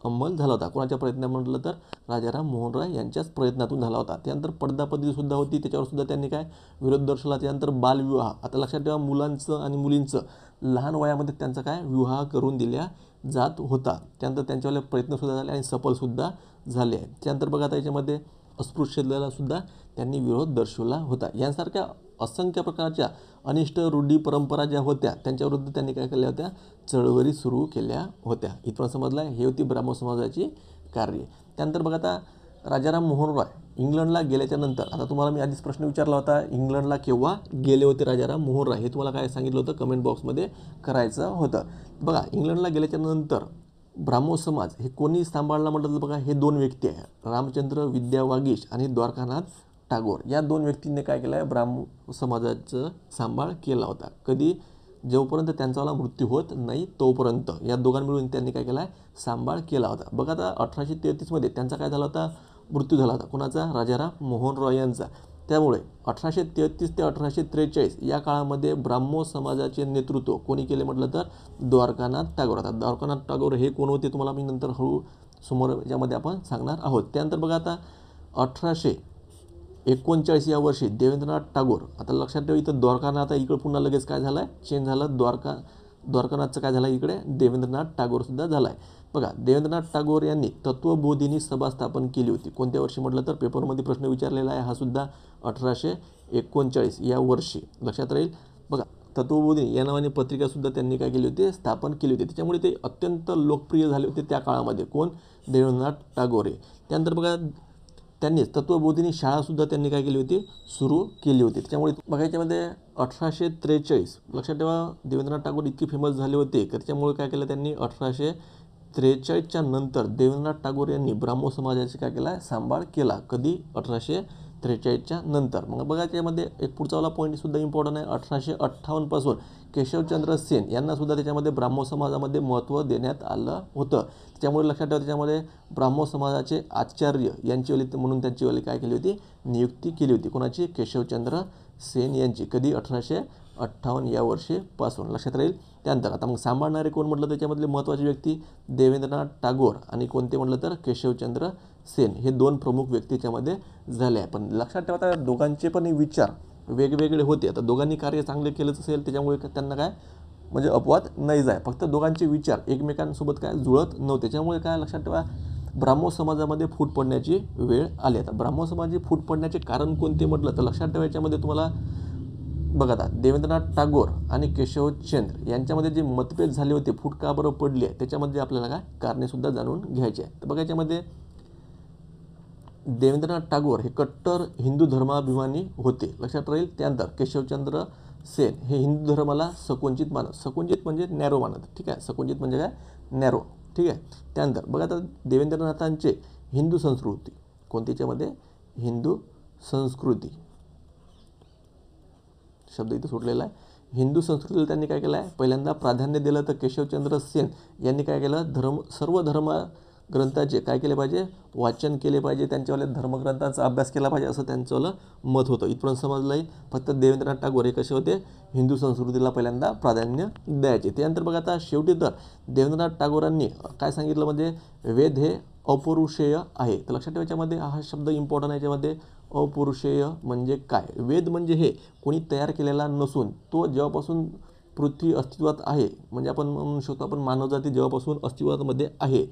Speaker 1: अंमल झाला होता. कोणाच्या प्रयत्न म्हटलं तर राजाराम मोहन राय यांच्याच प्रयत्नातून झाला होता. त्यानंतर पडदा पद्धतीसुद्धा होती, त्याच्यावर सुद्धा त्यांनी काय विरोध दर्शवला. त्यानंतर बालविवाह, आता लक्षात ठेवा मुलांचं आणि मुलींचं लहान वयामध्ये त्यांचा काय विवाह करून दिल्या जात होता. त्यानंतर त्यांच्यावाले प्रयत्नसुद्धा झाले आणि सफलसुद्धा झाले आहे. त्यानंतर बघा आता याच्यामध्ये अस्पृश्यतेला सुद्धा त्यांनी विरोध दर्शवला होता. यांसारख्या असंख्य प्रकारच्या अनिष्ट रूढी परंपरा ज्या होत्या त्यांच्याविरुद्ध त्यांनी काय केल्या होत्या? चळवळी सुरू केल्या होत्या. इथपर्यंत समजलं. हे होती ब्राह्मो समाजाची कार्य. त्यानंतर बघा आता राजाराम मोहन रॉय इंग्लंडला गेल्याच्या नंतर, आता तुम्हाला मी आधीच प्रश्न विचारला होता इंग्लंडला केव्हा गेले होते राजाराम मोहन रॉय, हे तुम्हाला काय सांगितलं होतं? कमेंट बॉक्समध्ये करायचं होतं. बघा इंग्लंडला गेल्याच्या नंतर ब्राह्मो समाज हे कोणी सांभाळला म्हटलं तर बघा हे 2 व्यक्ती आहे, रामचंद्र विद्यावागीश आणि द्वारकानाथ टागोर. या 2 व्यक्तींनी काय केलं आहे? ब्राह्मो समाजाचं सांभाळ केला होता. कधी? जोपर्यंत त्यांचावाला मृत्यू होत नाही तोपर्यंत या दोघांनी मिळून त्यांनी काय केला आहे? सांभाळ केला होता. बघा आता 1833मध्ये त्यांचा काय झाला होता? मृत्यू झाला होता. कोणाचा? राजाराम मोहन रॉय यांचा. त्यामुळे 1833 ते 1843 या काळामध्ये ब्राह्मो समाजाचे नेतृत्व कोणी केले म्हटलं तर द्वारकानाथ टागोर. आता द्वारकानाथ टागोर हे कोण होते तुम्हाला मी नंतर हळू समोर यामध्ये आपण सांगणार आहोत. त्यानंतर बघा आता 1839 या वर्षी देवेंद्रनाथ टागोर, आता लक्षात ठेवा इथं द्वारकानाथ, आता इकडे पुन्हा लगेच काय झालं आहे? चेंज झालं. द्वारकानाथचं काय झालं? इकडे देवेंद्रनाथ टागोरसुद्धा झाला आहे. बघा देवेंद्रनाथ टागोर यांनी तत्वबोधिनी सभा स्थापन केली होती. कोणत्या वर्षी म्हटलं तर पेपरमध्ये प्रश्न विचारलेला आहे हा सुद्धा 1839 या वर्षी लक्षात राहील. बघा तत्वबोधिनी या नावाने पत्रिकासुद्धा त्यांनी काय केली होती? स्थापन केली होती. त्याच्यामुळे ते अत्यंत लोकप्रिय झाले होते त्या काळामध्ये. कोण? देवेंद्रनाथ टागोर. त्यानंतर बघा त्यांनीच तत्वबोधिनी शाळासुद्धा त्यांनी काय केली होती? सुरू केली होती. त्याच्यामुळे बघा याच्यामध्ये 1843 लक्षात ठेवा देवेंद्रनाथ टागोर इतके फेमस झाले होते की त्याच्यामुळे काय केलं त्यांनी 1843च्या नंतर देवेंद्रनाथ टागोर यांनी ब्राह्मो समाजाचे काय केला? सांभाळ केला. कधी? 1843च्या नंतर. मग बघा त्यामध्ये एक पुढचावाला पॉईंटसुद्धा इम्पॉर्टंट आहे. 1858 पासून केशवचंद्र सेन यांना सुद्धा त्याच्यामध्ये ब्राह्मो समाजामध्ये महत्त्व देण्यात आलं होतं. त्याच्यामुळे लक्षात ठेवा त्याच्यामध्ये ब्राह्मो समाजाचे आचार्य यांचीवाली म्हणून त्यांचीवाली काय केली होती? नियुक्ती केली होती. कोणाची? केशवचंद्र सेन यांची. कधी? 1858 या वर्षीपासून, लक्षात राहील. त्यानंतर आता मग सांभाळणारे कोण म्हटलं त्याच्यामधले महत्त्वाचे व्यक्ती देवेंद्रनाथ टागोर आणि कोणते म्हटलं तर केशवचंद्र सेन, हे 2 प्रमुख व्यक्ती त्याच्यामध्ये झाले आहे. पण लक्षात ठेवा आता दोघांचे पण विचार वेगवेगळे होते. आता दोघांनी कार्य चांगले केलंच असेल त्याच्यामुळे त्यांना काय म्हणजे अपवाद नाही जाय, फक्त दोघांचे विचार एकमेकांसोबत काय जुळत नव्हते. त्याच्यामुळे काय लक्षात ठेवा ब्राह्मो समाजामध्ये फूट पडण्याची वेळ आली. आता ब्राह्मो समाजाची फूट पडण्याचे कारण कोणते म्हटलं तर लक्षात ठेवा याच्यामध्ये तुम्हाला बघा आता देवेंद्रनाथ टागोर आणि केशवचंद्र यांच्यामध्ये जे मतभेद झाले होते, फूट का बरं पडली आहे त्याच्यामध्ये आपल्याला काय कारणे जाणून घ्यायचे आहे. तर बघा याच्यामध्ये देवेंद्रनाथ टागोर हे कट्टर हिंदू धर्माभिमानी होते, लक्षात राहील. त्यानंतर केशवचंद्र सेन हे हिंदू धर्माला संकुचित मानत, संकुचित म्हणजे नॅरो मानत, ठीक आहे. संकुचित म्हणजे काय नॅरो, ठीक आहे. त्यानंतर बघा आता देवेंद्रनाथांचे हिंदू संस्कृती कोणत्याच्यामध्ये हिंदू संस्कृती शब्द इथं सुटलेला आहे. हिंदू संस्कृतीला त्यांनी काय केलं आहे पहिल्यांदा प्राधान्य दिलं. तर केशवचंद्र सेन यांनी काय केलं सर्व धर्म ग्रंथाचे काय केले पाहिजे वाचन केले पाहिजे, त्यांच्यावाल्या धर्मग्रंथांचा अभ्यास केला पाहिजे असं त्यांचं मत होतं. इथपर्यंत समजलंय. फक्त देवेंद्रनाथ टागोर हे कसे होते हिंदू संस्कृतीला पहिल्यांदा प्राधान्य द्यायचे. त्यानंतर बघा आता शेवटी तर देवेंद्रनाथ टागोरांनी काय सांगितलं म्हणजे वेद हे अपौरुषेय आहे. तर लक्षात ठेवायच्यामध्ये हा शब्द इम्पॉर्टंट आहे. याच्यामध्ये अपौरुषेय म्हणजे काय, वेद म्हणजे हे कोणी तयार केलेला नसून तो जेव्हापासून पृथ्वी अस्तित्वात आहे म्हणजे आपण म्हणू शकतो आपण मानवजाती जेव्हापासून अस्तित्वामध्ये आहे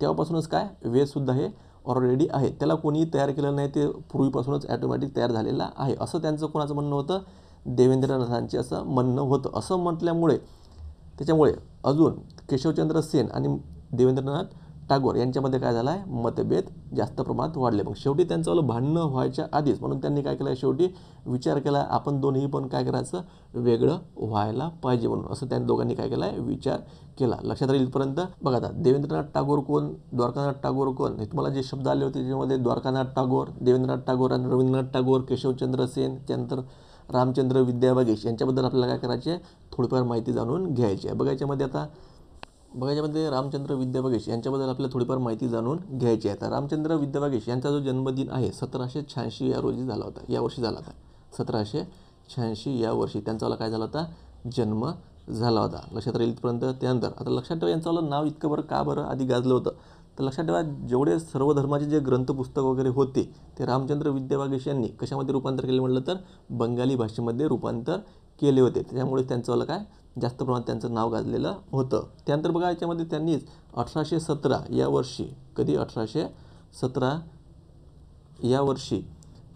Speaker 1: तेव्हापासूनच काय वेदसुद्धा हे ऑलरेडी आहे, त्याला कोणी तयार केलेलं नाही, ते पूर्वीपासूनच ॲटोमॅटिक तयार झालेला आहे असं त्यांचं कोणाचं म्हणणं होतं देवेंद्रनाथांचे असं म्हणणं होतं. असं म्हटल्यामुळे त्याच्यामुळे अजून केशवचंद्र सेन आणि देवेंद्रनाथ टागोर यांच्यामध्ये काय झाला आहे मतभेद जास्त प्रमाणात वाढले. मग शेवटी त्यांचं भांडणं व्हायच्या आधीच म्हणून त्यांनी काय केलं शेवटी विचार केला आपण दोन्ही पण काय करायचं वेगळं व्हायला पाहिजे म्हणून असं त्या दोघांनी काय केला आहे विचार केला. लक्षात राहील इथपर्यंत. बघा आता देवेंद्रनाथ टागोर कोण द्वारकानाथ टागोर कोण हे तुम्हाला जे शब्द आले होते त्याच्यामध्ये द्वारकानाथ टागोर देवेंद्रनाथ टागोर आणि रवींद्रनाथ टागोर केशवचंद्र सेन त्यानंतर रामचंद्र विद्यावागीश यांच्याबद्दल आपल्याला काय करायचे थोडीफार माहिती जाणून घ्यायची आहे. बघा याच्यामध्ये आता याच्यामध्ये रामचंद्र विद्यावागीश यांच्याबद्दल आपल्याला थोडीफार माहिती जाणून घ्यायची आहे. तर रामचंद्र विद्यावागीश यांचा जो जन्मदिन आहे 1786 या रोजी झाला होता, या वर्षी झाला होता. 1786 या वर्षी त्यांचा काय झाला होता जन्म झाला होता. लक्षात राहील इथपर्यंत. त्यानंतर आता लक्षात ठेवा यांचं नाव इतकं बरं का बरं आधी गाजलं होतं तर लक्षात ठेवा जेवढे सर्व धर्माचे जे ग्रंथपुस्तक वगैरे होते ते रामचंद्र विद्यावागीश यांनी कशामध्ये रूपांतर केले म्हटलं तर बंगाली भाषेमध्ये रूपांतर केले होते. त्याच्यामुळे त्यांचं काय जास्त प्रमाणात त्यांचं नाव गाजलेलं होतं. त्यानंतर बघा याच्यामध्ये त्यांनीच 1817 या वर्षी कधी 1817 या वर्षी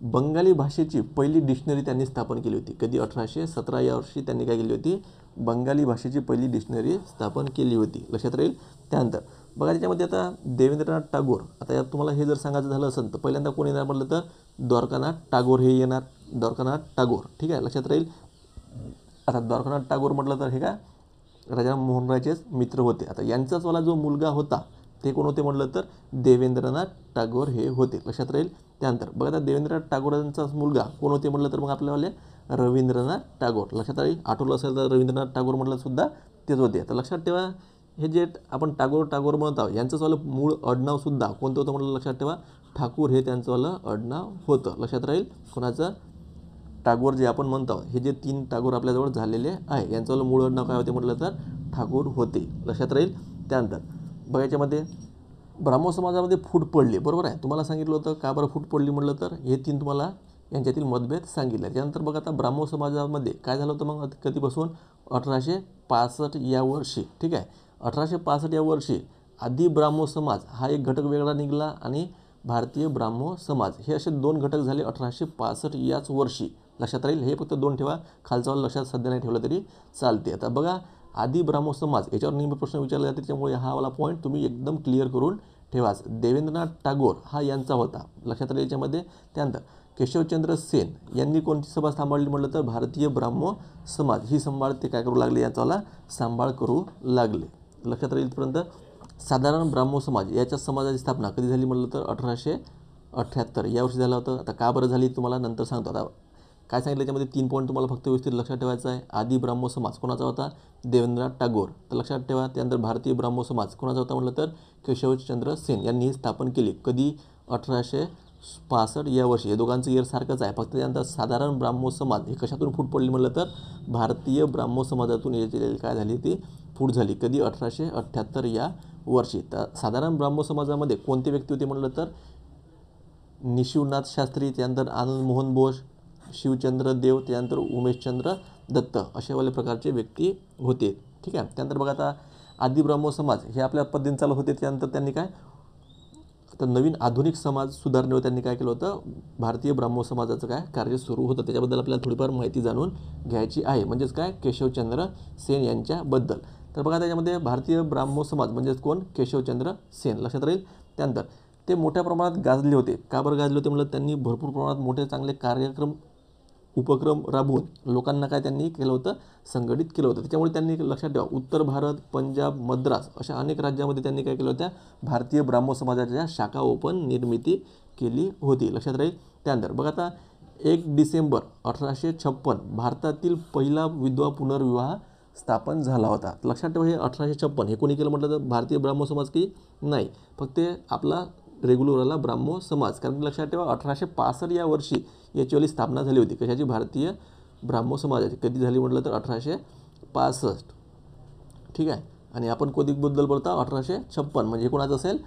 Speaker 1: बंगाली भाषेची पहिली डिक्शनरी त्यांनी स्थापन केली होती. कधी 1817 या वर्षी त्यांनी काय केली होती बंगाली भाषेची पहिली डिक्शनरी स्थापन केली होती. लक्षात राहील. त्यानंतर बघा त्याच्यामध्ये आता देवेंद्रनाथ टागोर आता यात तुम्हाला हे जर सांगायचं झालं असेल तर पहिल्यांदा कोण येणार म्हटलं तर द्वारकानाथ टागोर हे येणार. द्वारकानाथ टागोर ठीक आहे लक्षात राहील. आता द्वारकानाथ टागोर म्हटलं तर हे काय राजा मोहन रायचेच मित्र होते. आता यांचाच वाला जो मुलगा होता ते कोण होते म्हटलं तर देवेंद्रनाथ टागोर हे होते. लक्षात राहील. त्यानंतर बघा आता देवेंद्रनाथ टागोरांचा मुलगा कोण होते म्हटलं तर मग आपल्यावाले रवींद्रनाथ टागोर. लक्षात राहील. आठवलं असेल तर रवींद्रनाथ टागोर म्हटलं सुद्धा तेच होते. आता लक्षात ठेवा हे जे आपण टागोर म्हणत आहोत यांचंच वालं मूळ आडनाव सुद्धा कोणतं होतं म्हटलं लक्षात ठेवा ठाकूर हे त्यांचं वालं आडनाव होतं. लक्षात राहील. कोणाचं टागोर जे आपण म्हणतो हे जे 3 टागोर आपल्याजवळ झालेले आहे यांचं मूळ नाव काय होते म्हटलं तर ठाकूर होते. लक्षात राहील. त्यानंतर बघा याच्यामध्ये ब्राह्मो समाजामध्ये फूट पडली बरोबर आहे. तुम्हाला सांगितलं होतं का बरं फूट पडली म्हटलं तर हे 3 तुम्हाला यांच्यातील मतभेद सांगितले. त्यानंतर बघा आता ब्राह्मो समाजामध्ये काय झालं होतं मग कधीपासून 1865 या वर्षी ठीक आहे. 1865 या वर्षी आदी ब्राह्मो समाज हा एक घटक वेगळा निघाला आणि भारतीय ब्राह्मो समाज हे असे 2 घटक झाले 1865 याच वर्षी. लक्षात राहील. हे फक्त 2 ठेवा खालचा लक्षात सध्या नाही ठेवलं तरी चालते. आता बघा आदी ब्राह्मो समाज याच्यावर नेहमी प्रश्न विचारला जाते त्यामुळे हा वाला पॉईंट तुम्ही एकदम क्लिअर करून ठेवाच. देवेंद्रनाथ टागोर हा यांचा होता. लक्षात राहील याच्यामध्ये. त्यानंतर केशवचंद्र सेन यांनी कोणती सभा सांभाळली म्हटलं तर भारतीय ब्राह्मो समाज ही ते काय करू लागले याचा सांभाळ करू लागले. लक्षात राहील इथपर्यंत. साधारण ब्राह्मो समाज याच्या समाजाची स्थापना कधी झाली म्हटलं तर 1878 या वर्षी झालं होतं. आता का बरं झाली तुम्हाला नंतर सांगतो. आता काय सांगितलं याच्यामध्ये 3 पॉईंट तुम्हाला फक्त व्यवस्थित लक्षात ठेवायचं आहे. आदी ब्राह्मो समाज कोणाचा होता देवेंद्रनाथ टागोर तर लक्षात ठेवा. त्यानंतर भारतीय ब्राह्मो समाज कोणाचा होता म्हटलं तर केशवचंद्र सेन यांनी स्थापन केली. कधी 18 65 या वर्षी, हे दोघांचं इयर सारखंच आहे, फक्त त्यानंतर साधारण ब्राह्मो समाज हे कशातून फूट पडली म्हटलं तर भारतीय ब्राह्मो समाजातून याची काय झाली ती फूट झाली. कधी 1878 या वर्षी. तर साधारण ब्राह्मो समाजामध्ये कोणते व्यक्ती होते म्हटलं तर निशिवनाथ शास्त्री, त्यानंतर आनंद मोहन बोस, शिवचंद्र देव, त्यानंतर उमेशचंद्र दत्त अशावाले प्रकारचे व्यक्ती होते. ठीक आहे. त्यानंतर बघा आता आदी ब्राह्मो समाज हे आपल्या पद्धतीने चालू होते. त्यानंतर त्यांनी काय तर नवीन आधुनिक समाज सुधारणेवर त्यांनी काय केलं होतं, भारतीय ब्राह्मो समाजाचं काय कार्य सुरू होतं. त्याच्याबद्दल आपल्याला थोडीफार माहिती जाणून घ्यायची आहे, म्हणजेच काय केशवचंद्र सेन यांच्याबद्दल. तर बघा त्याच्यामध्ये भारतीय ब्राह्मो समाज म्हणजेच कोण, केशवचंद्र सेन लक्षात राहील. त्यानंतर ते मोठ्या प्रमाणात गाजले होते. का बरं गाजले होते म्हणलं, त्यांनी भरपूर प्रमाणात मोठे चांगले कार्यक्रम उपक्रम राबवून लोकांना काय त्यांनी केलं होतं, संघटित केलं होतं. त्याच्यामुळे त्यांनी लक्षात ठेवा उत्तर भारत, पंजाब, मद्रास अशा अनेक राज्यामध्ये त्यांनी काय केलं होतं, भारतीय ब्राह्मो समाजाच्या शाखा ओपन निर्मिती केली होती. लक्षात राहील. त्यानंतर बघा आता 1 डिसेंबर 1856 भारतातील पहिला विधवा पुनर्विवाह स्थापन झाला होता. लक्षात ठेवा हे 1856 हे कोणी केलं म्हटलं तर भारतीय ब्राह्मो समाज की नाही, फक्त आपला रेग्युलरला ब्राह्मो समाज. कारण लक्षात ठेवा 1865 या वर्षी याचीवाली स्थापना झाली होती. कशाची, भारतीय ब्राह्मो समाजाची. कधी झाली म्हटलं तर 1865. ठीक आहे. आणि आपण कधीबद्दल बोलता 1856 म्हणजे कोणाचं असेल,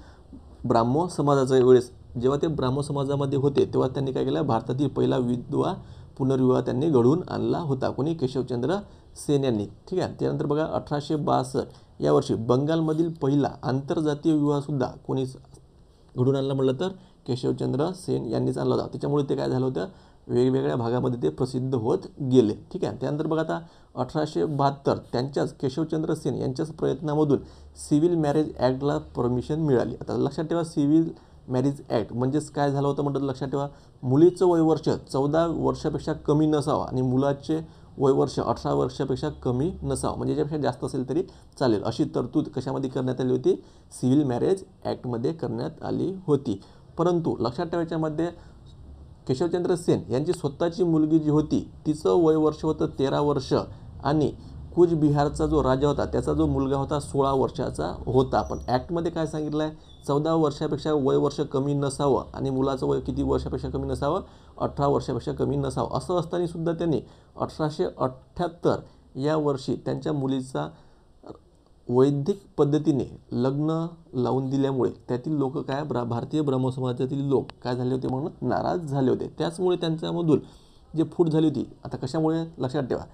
Speaker 1: ब्राह्मो समाजाच्या वेळेस जेव्हा ते ब्राह्मो समाजामध्ये होते तेव्हा त्यांनी काय केलं, भारतातील पहिला विधवा पुनर्विवाह त्यांनी घडवून आणला होता. कोणी, केशवचंद्र सेन यांनी. ठीक आहे. त्यानंतर बघा 1862 या वर्षी बंगालमधील पहिला आंतरजातीय विवाहसुद्धा कोणी घडून आणला म्हटलं तर केशवचंद्र सेन यांनीच आणला होता. त्याच्यामुळे ते काय झालं होतं, वेगवेगळ्या भागामध्ये ते प्रसिद्ध होत गेले. ठीक आहे. त्यानंतर बघा आता 1872 त्यांच्याच केशवचंद्र सेन यांच्याच प्रयत्नामधून सिव्हिल मॅरेज ॲक्टला परमिशन मिळाली. आता लक्षात ठेवा सिव्हिल मॅरेज ॲक्ट म्हणजेच काय झालं होतं म्हणतात, लक्षात ठेवा मुलीचं वयवर्ष 14 वर्षापेक्षा कमी नसावं आणि मुलाचे वयवर्ष 18 वर्षापेक्षा कमी नसावं, म्हणजे याच्यापेक्षा जास्त असेल तरी चालेल, अशी तरतूद कशामध्ये करण्यात आली होती, सिव्हिल मॅरेज ॲक्टमध्ये करण्यात आली होती. परंतु लक्षात ठेवायच्यामध्ये केशवचंद्र सेन यांची स्वतःची मुलगी जी होती तिचं वयवर्ष होतं 13 वर्ष आणि कूचबिहारचा जो राजा होता त्याचा जो मुलगा होता 16 वर्षाचा होता. पण ॲक्टमध्ये काय सांगितलं आहे, 14 वर्षापेक्षा वयवर्ष कमी नसावं आणि मुलाचं वय किती वर्षापेक्षा कमी नसावं, 18 वर्षापेक्षा कमी नसावं. असं असताना सुद्धा त्यांनी 1878 या वर्षी त्यांच्या मुलीचा वैदिक पद्धतीने लग्न लावून दिल्यामुळे त्यातील लोक काय भारतीय ब्राह्मो समाजातील लोक काय झाले होते म्हणून नाराज झाले होते. त्याचमुळे त्यांच्यामधून जे फूट झाली होती. आता कशामुळे, लक्षात ठेवा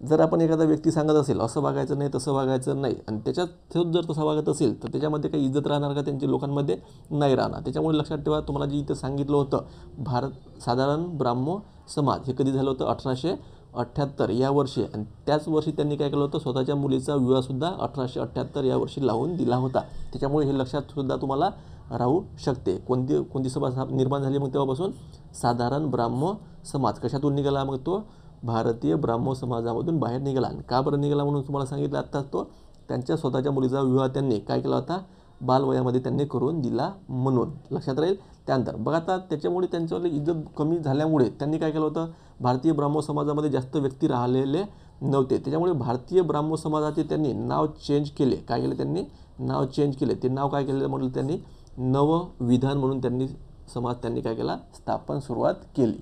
Speaker 1: जर आपण एखादा व्यक्ती सांगत असेल असं वागायचं नाही तसं वागायचं नाही आणि त्याच्यात जर तसं वागत असेल तर त्याच्यामध्ये काही इज्जत राहणार का, त्यांच्या लोकांमध्ये नाही राहणार. त्याच्यामुळे लक्षात ठेवा तुम्हाला जे इथं सांगितलं होतं साधारण ब्राह्मो समाज हे कधी झालं होतं 1878 या वर्षी आणि त्याच वर्षी त्यांनी काय केलं होतं, स्वतःच्या मुलीचा विवाहसुद्धा 1878 या वर्षी लावून दिला होता. त्याच्यामुळे हे लक्षात सुद्धा तुम्हाला राहू शकते. कोणती सभा निर्माण झाली मग तेव्हापासून, साधारण ब्राह्मो समाज. कशातून निघाला मग तो, भारतीय ब्राह्मो समाजामधून बाहेर निघाला. आणि का बरं निघाला म्हणून तुम्हाला सांगितलं आत्ताच, तो त्यांच्या स्वतःच्या मुलीचा विवाह त्यांनी काय केला होता, बालवयामध्ये त्यांनी करून दिला म्हणून. लक्षात राहील. त्यानंतर बघा आता त्याच्यामुळे त्यांच्यावर इज्जत कमी झाल्यामुळे त्यांनी काय केलं होतं, भारतीय ब्राह्मो समाजामध्ये जास्त व्यक्ती राहिलेले नव्हते. त्याच्यामुळे भारतीय ब्राह्मो समाजाचे त्यांनी नाव चेंज केले. काय केले त्यांनी, नाव चेंज केले. ते नाव काय केलं म्हटलं त्यांनी, नवविधान म्हणून त्यांनी काय केला, स्थापन सुरुवात केली.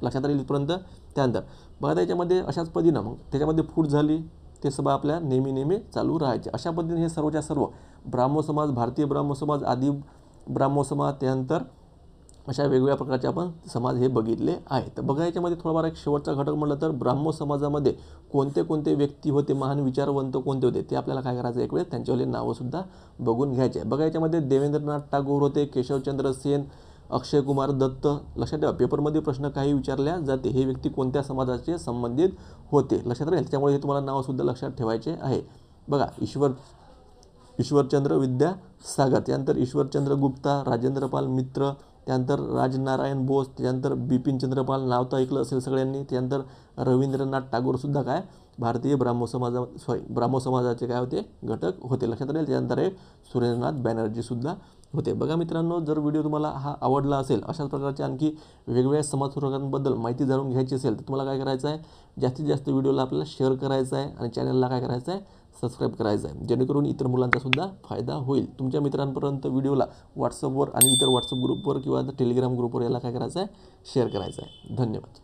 Speaker 1: लक्षात राहील इथपर्यंत. त्यानंतर बघा त्याच्यामध्ये अशाच पद्धतीनं मग त्याच्यामध्ये फूट झाली, ते सभा आपल्या नेहमी चालू राहायचे. अशा पद्धतीने हे सर्वच्या सर्व ब्राह्मो समाज, भारतीय ब्राह्मो समाज, आदी ब्राह्मो समाज, त्यानंतर अशा वेगवेगळ्या प्रकारचे आपण समाज हे बघितले आहे. तर बघा याच्यामध्ये थोडाफार एक शेवटचा घटक म्हटलं तर ब्राह्मो समाजामध्ये कोणते व्यक्ती होते, महान विचारवंत कोणते होते ते आपल्याला काय करायचं, एक वेळ त्यांच्यावाले नावंसुद्धा बघून घ्यायचे. बघा याच्यामध्ये देवेंद्रनाथ टागोर होते, केशवचंद्र सेन, अक्षय कुमार दत्त. लक्षात ठेवा पेपरमध्ये प्रश्न काही विचारल्या जाते, हे व्यक्ती कोणत्या समाजाचे संबंधित होते लक्षात राहील. त्याच्यामुळे हे तुम्हाला नावसुद्धा लक्षात ठेवायचे आहे. बघा ईश्वरचंद्र विद्यासागर, त्यानंतर ईश्वरचंद्र गुप्ता, राजेंद्रपाल मित्र, त्यानंतर राजनारायण बोस, त्यानंतर बिपिनचंद्र पाल, नाव तर ऐकलं असेल सगळ्यांनी. त्यानंतर रवींद्रनाथ टागोरसुद्धा काय भारतीय ब्राह्मो समाजाचे काय होते, घटक होते लक्षात राहील. त्यानंतर सुरेंद्रनाथ बॅनर्जीसुद्धा होते. बघा मित्रांनो, जर व्हिडिओ तुम्हाला हा आवडला असेल, अशाच प्रकारच्या आणखी वेगवेगळ्या समाजसुधारकांबद्दल माहिती जाणून घ्यायची असेल तर तुम्हाला काय करायचं आहे, जास्तीत जास्त व्हिडिओला आपल्याला शेअर करायचं आहे आणि चॅनलला काय करायचं आहे, सबस्क्राईब करायचं आहे, जेणेकरून इतर मुलांचासुद्धा फायदा होईल. तुमच्या मित्रांपर्यंत व्हिडिओला व्हॉट्सअपवर आणि इतर व्हॉट्सअप ग्रुपवर किंवा टेलिग्राम ग्रुपवर याला काय करायचं आहे, शेअर करायचं आहे. धन्यवाद.